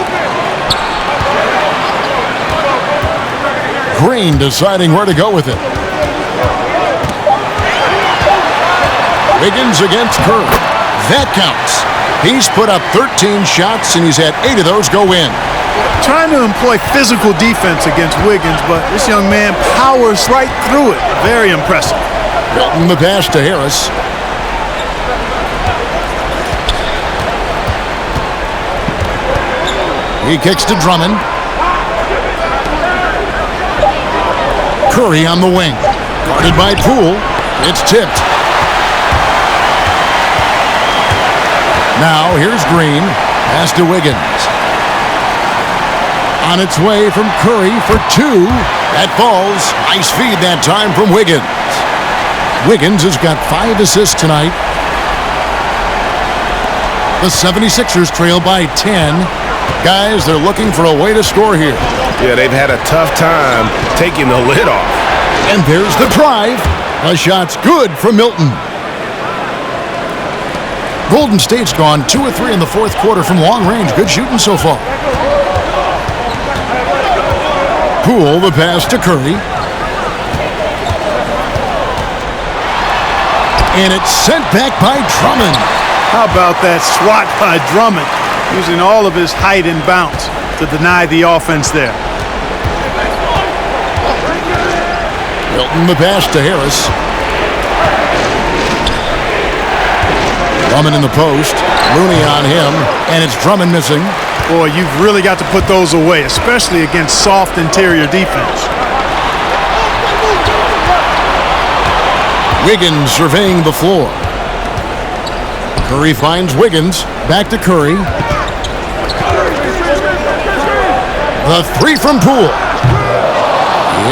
Green deciding where to go with it. Wiggins against Curry. That counts. He's put up 13 shots, and he's had 8 of those go in. Trying to employ physical defense against Wiggins, but this young man powers right through it. Very impressive. Milton the pass to Harris. He kicks to Drummond. Curry on the wing. Guarded by Poole. It's tipped. Now here's Green. Pass to Wiggins. On its way from Curry for 2. That falls. Nice feed that time from Wiggins. Wiggins has got 5 assists tonight. The 76ers trail by 10. Guys, they're looking for a way to score here. Yeah, they've had a tough time taking the lid off. And there's the drive. The shot's good for Milton. Golden State's gone 2 or 3 in the 4th quarter from long range. Good shooting so far. Poole, the pass to Curry. And it's sent back by Drummond. How about that swat by Drummond, using all of his height and bounce to deny the offense there. Milton the pass to Harris. Drummond in the post. Looney on him, and it's Drummond missing. Boy, you've really got to put those away, especially against soft interior defense. Wiggins surveying the floor. Curry finds Wiggins. Back to Curry. The 3 from Poole.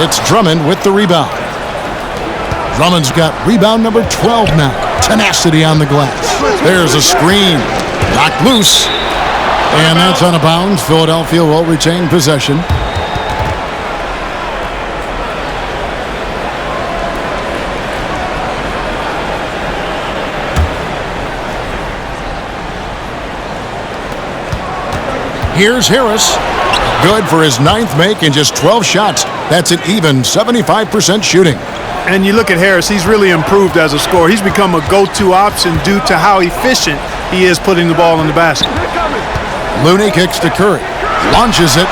It's Drummond with the rebound. Drummond's got rebound number 12 now. Tenacity on the glass. There's a screen. Knocked loose. And that's out of bounds. Philadelphia will retain possession. Here's Harris. Good for his 9th make in just 12 shots. That's an even 75% shooting. And you look at Harris, he's really improved as a scorer. He's become a go-to option due to how efficient he is putting the ball in the basket. Looney kicks to Curry. Launches it.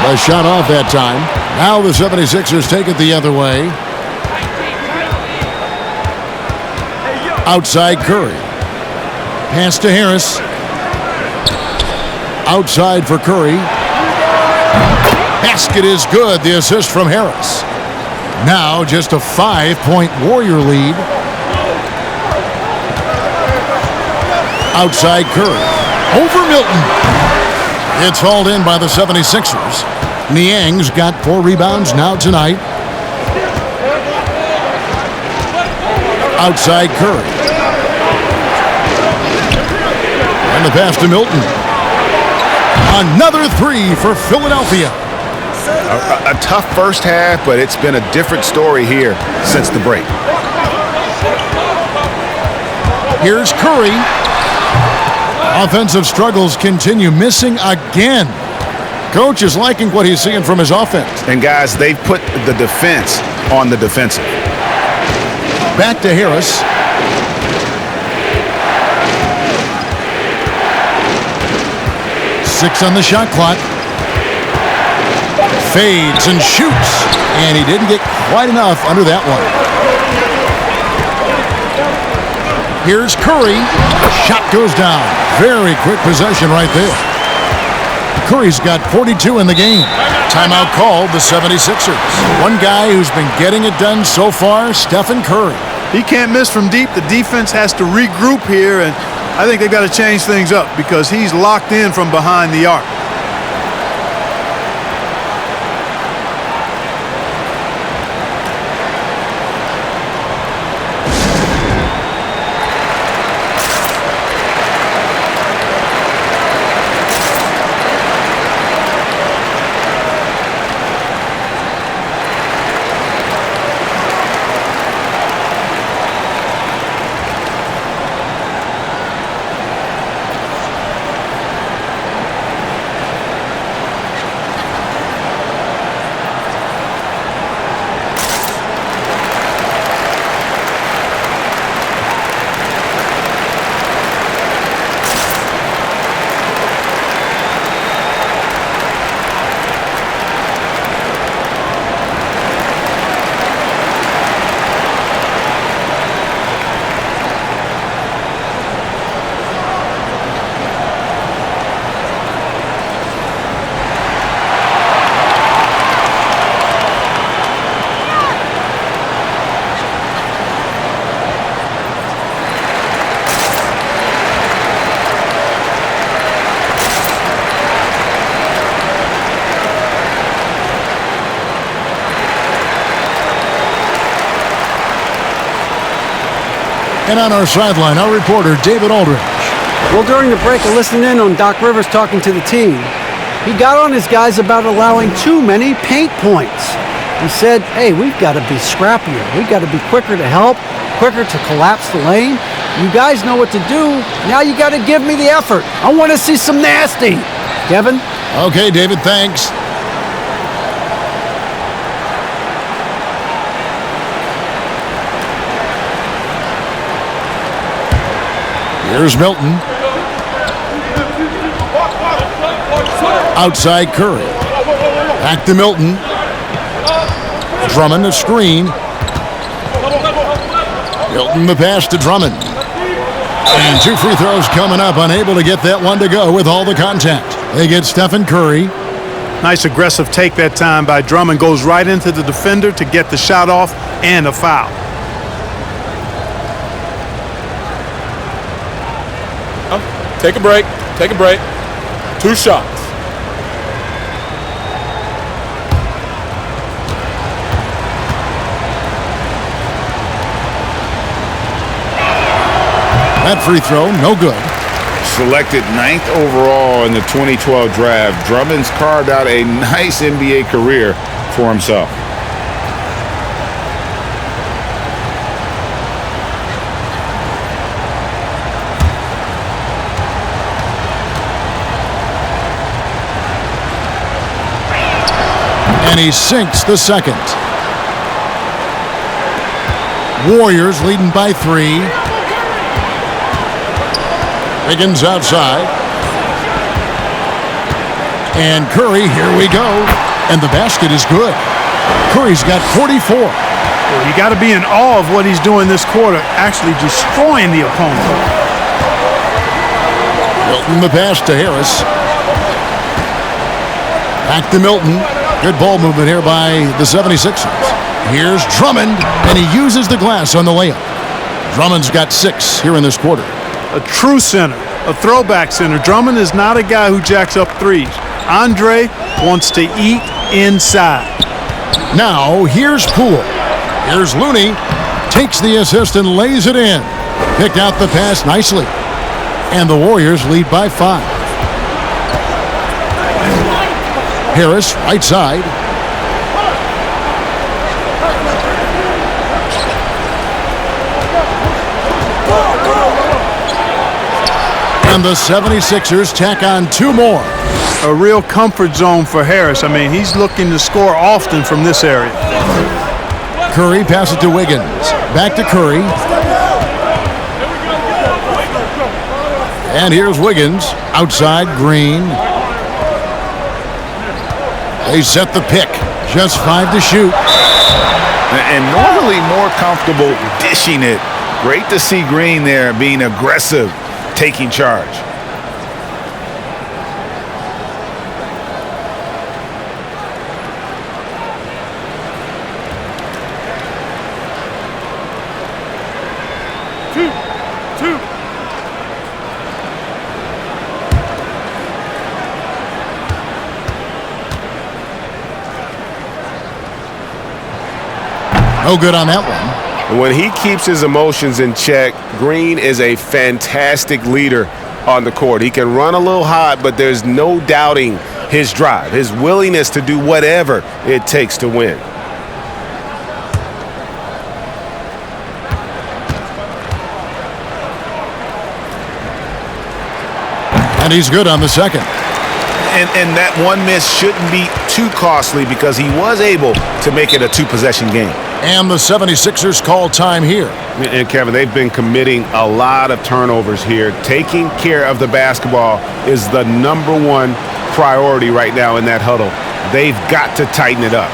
The shot off that time. Now the 76ers take it the other way. Outside Curry. Pass to Harris. Outside for Curry. Basket is good. The assist from Harris. Now just a 5-point Warrior lead. Outside Curry. Over Milton. It's hauled in by the 76ers. Niang's got 4 rebounds now tonight. Outside Curry. And the pass to Milton. Another three for Philadelphia. A tough first half, but it's been a different story here since the break. Here's Curry. Offensive struggles continue, missing again. Coach is liking what he's seeing from his offense. And guys, they've put the defense on the defensive. Back to Harris. Six on the shot clock. Fades and shoots. And he didn't get quite enough under that one. Here's Curry. Shot goes down. Very quick possession right there. Curry's got 42 in the game. Timeout called the 76ers. One guy who's been getting it done so far, Stephen Curry. He can't miss from deep. The defense has to regroup here, and I think they've got to change things up because he's locked in from behind the arc. And on our sideline, our reporter, David Aldridge. Well, during the break, I listened in on Doc Rivers talking to the team. He got on his guys about allowing too many paint points. He said, hey, we've got to be scrappier. We've got to be quicker to help, quicker to collapse the lane. You guys know what to do. Now you got to give me the effort. I want to see some nasty. Kevin? Okay, David, thanks. Here's Milton. Outside Curry. Back to Milton. Drummond, a screen. Milton, the pass to Drummond. And two free throws coming up. Unable to get that one to go with all the contact. They get Stephen Curry. Nice aggressive take that time by Drummond. Goes right into the defender to get the shot off and a foul. Take a break. Take a break. 2 shots. That free throw, no good. Selected 9th overall in the 2012 draft, Drummond's carved out a nice NBA career for himself. And he sinks the second. Warriors leading by 3. Higgins outside. And Curry, here we go. And the basket is good. Curry's got 44. Well, you got to be in awe of what he's doing this quarter, actually destroying the opponent. Milton, the pass to Harris. Back to Milton. Good ball movement here by the 76ers. Here's Drummond, and he uses the glass on the layup. Drummond's got 6 here in this quarter. A true center, a throwback center. Drummond is not a guy who jacks up threes. Andre wants to eat inside. Now, here's Poole. Here's Looney. Takes the assist and lays it in. Picked out the pass nicely. And the Warriors lead by 5. Harris, right side. And the 76ers tack on 2 more. A real comfort zone for Harris. I mean, he's looking to score often from this area. Curry passes to Wiggins. Back to Curry. And here's Wiggins. Outside, Green. They set the pick. Just 5 to shoot. And normally more comfortable dishing it. Great to see Green there being aggressive, taking charge. No good on that one. When he keeps his emotions in check, Green is a fantastic leader on the court. He can run a little hot, but there's no doubting his drive, his willingness to do whatever it takes to win. And he's good on the second. And that one miss shouldn't be too costly because he was able to make it a 2-possession game. And the 76ers call time here. And Kevin, they've been committing a lot of turnovers here. Taking care of the basketball is the #1 priority right now in that huddle. They've got to tighten it up.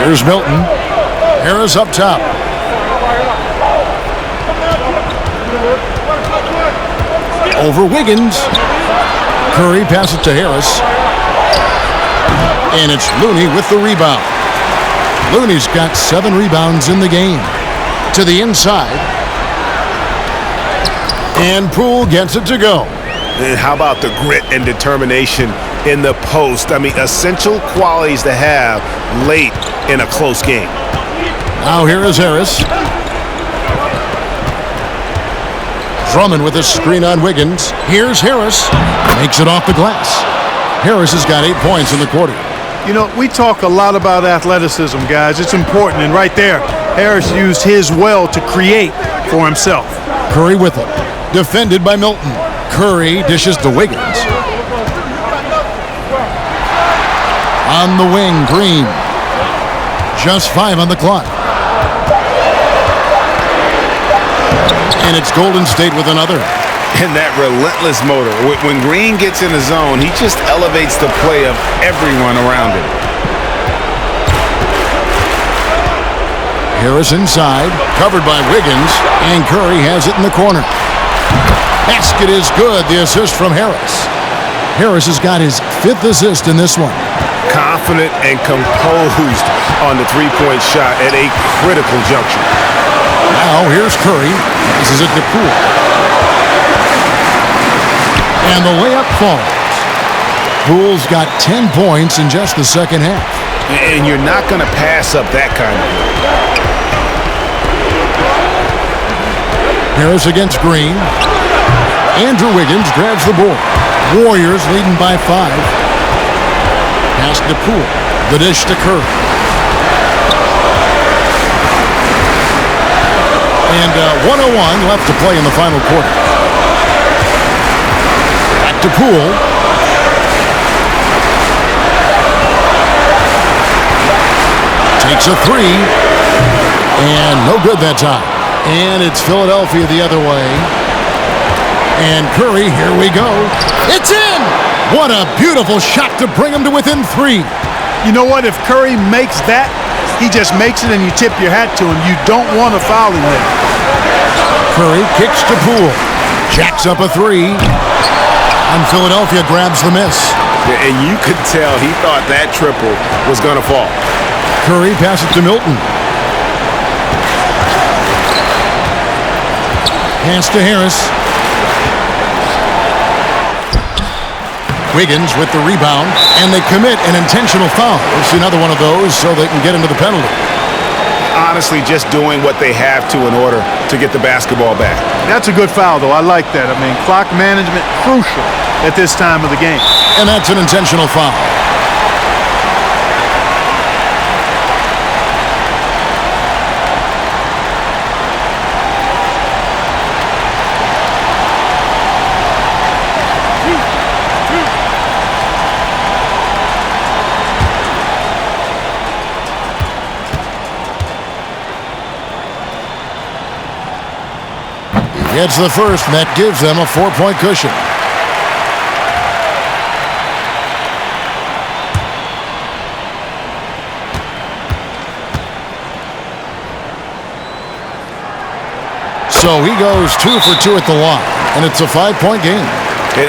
Here's Milton. Harris up top. Over Wiggins. Curry passes to Harris. And it's Looney with the rebound. Looney's got 7 rebounds in the game. To the inside. And Poole gets it to go. And how about the grit and determination in the post? I mean, essential qualities to have late in a close game. Now here is Harris. Drummond with a screen on Wiggins. Here's Harris. Makes it off the glass. Harris has got 8 points in the quarter. You know, we talk a lot about athleticism, guys. It's important. And right there, Harris used his well to create for himself. Curry with it. Defended by Milton. Curry dishes to Wiggins. On the wing, Green. Just 5 on the clock. And it's Golden State with another. and that relentless motor. When Green gets in the zone, he just elevates the play of everyone around him. Harris inside, covered by Wiggins, and Curry has it in the corner. Basket is good, the assist from Harris. Harris has got his 5th assist in this one. Confident and composed on the three-point shot at a critical juncture. Now here's Curry. This is it to Poole. And the layup falls. Poole's got 10 points in just the second half. And you're not going to pass up that kind of play. Harris against Green. Andrew Wiggins grabs the board. Warriors leading by 5. Pass to Poole. The dish to Curry. And 1:01 left to play in the final quarter. Back to Poole. Takes a 3. And no good that time. And it's Philadelphia the other way. And Curry, here we go. It's in! What a beautiful shot to bring him to within 3. You know what? If Curry makes that, he just makes it and you tip your hat to him. You don't want to foul him there. Curry kicks to Poole. Jacks up a 3. And Philadelphia grabs the miss. And you could tell he thought that triple was going to fall. Curry passes to Milton. Pass to Harris. Wiggins with the rebound, and they commit an intentional foul. It's another one of those so they can get into the penalty. Honestly, just doing what they have to in order to get the basketball back. That's a good foul, though. I like that. I mean, clock management crucial at this time of the game. And that's an intentional foul. Gets the first, and that gives them a 4-point cushion. So he goes 2 for 2 at the line, and it's a 5-point game.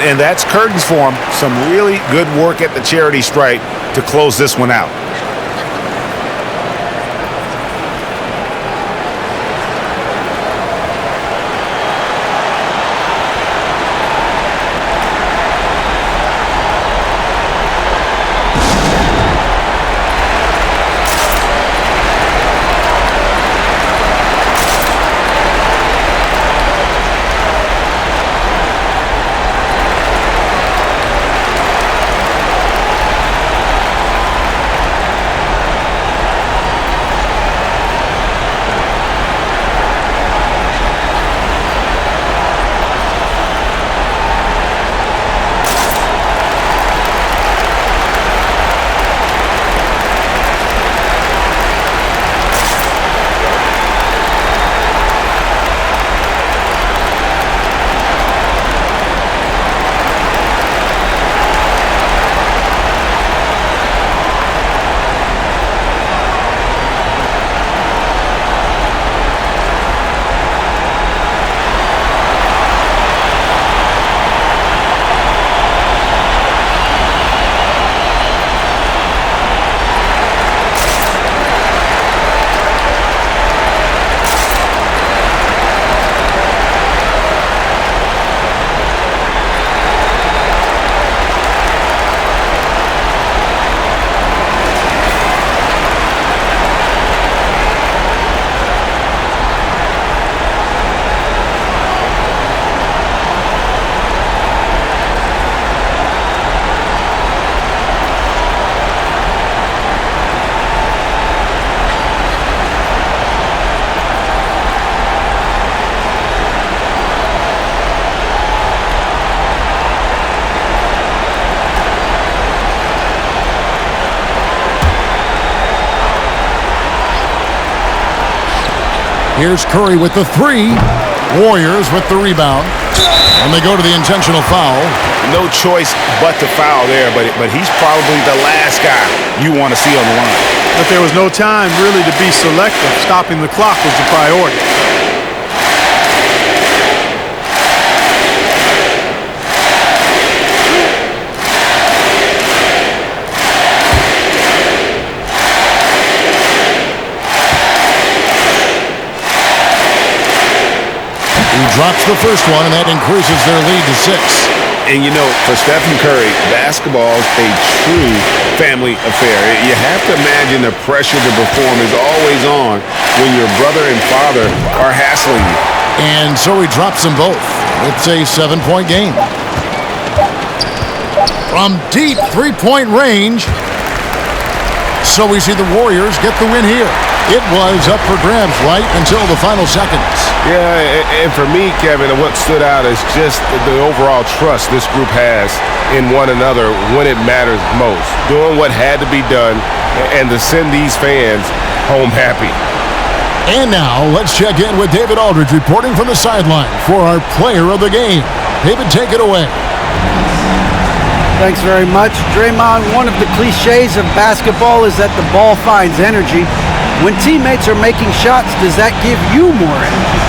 And that's curtains for him. Some really good work at the charity stripe to close this one out. Here's Curry with the 3. Warriors with the rebound. And they go to the intentional foul. No choice but to foul there, but he's probably the last guy you want to see on the line. But there was no time really to be selective. Stopping the clock was the priority. He drops the first one, and that increases their lead to 6. And you know, for Stephen Curry, basketball is a true family affair. You have to imagine the pressure to perform is always on when your brother and father are hassling you. And so he drops them both. It's a 7-point game. From deep three-point range. So we see the Warriors get the win here. It was up for grabs right until the final seconds. Yeah, and for me, Kevin, what stood out is just the overall trust this group has in one another when it matters most. Doing what had to be done and to send these fans home happy. And now let's check in with David Aldridge reporting from the sideline for our player of the game. David, take it away. Thanks very much. Draymond, one of the cliches of basketball is that the ball finds energy. When teammates are making shots, does that give you more energy?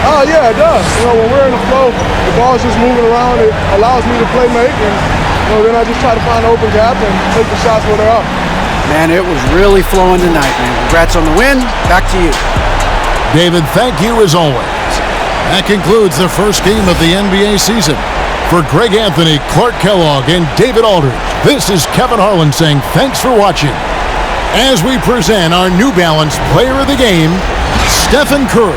Oh, yeah, it does. You know, when we're in the flow, the ball's just moving around. It allows me to play make, and then I just try to find an open gap and take the shots where they're up. Man, it was really flowing tonight, man. Congrats on the win. Back to you. David, thank you as always. That concludes the first game of the NBA season. For Greg Anthony, Clark Kellogg, and David Aldridge, this is Kevin Harlan saying thanks for watching. As we present our New Balance Player of the Game, Stephen Curry.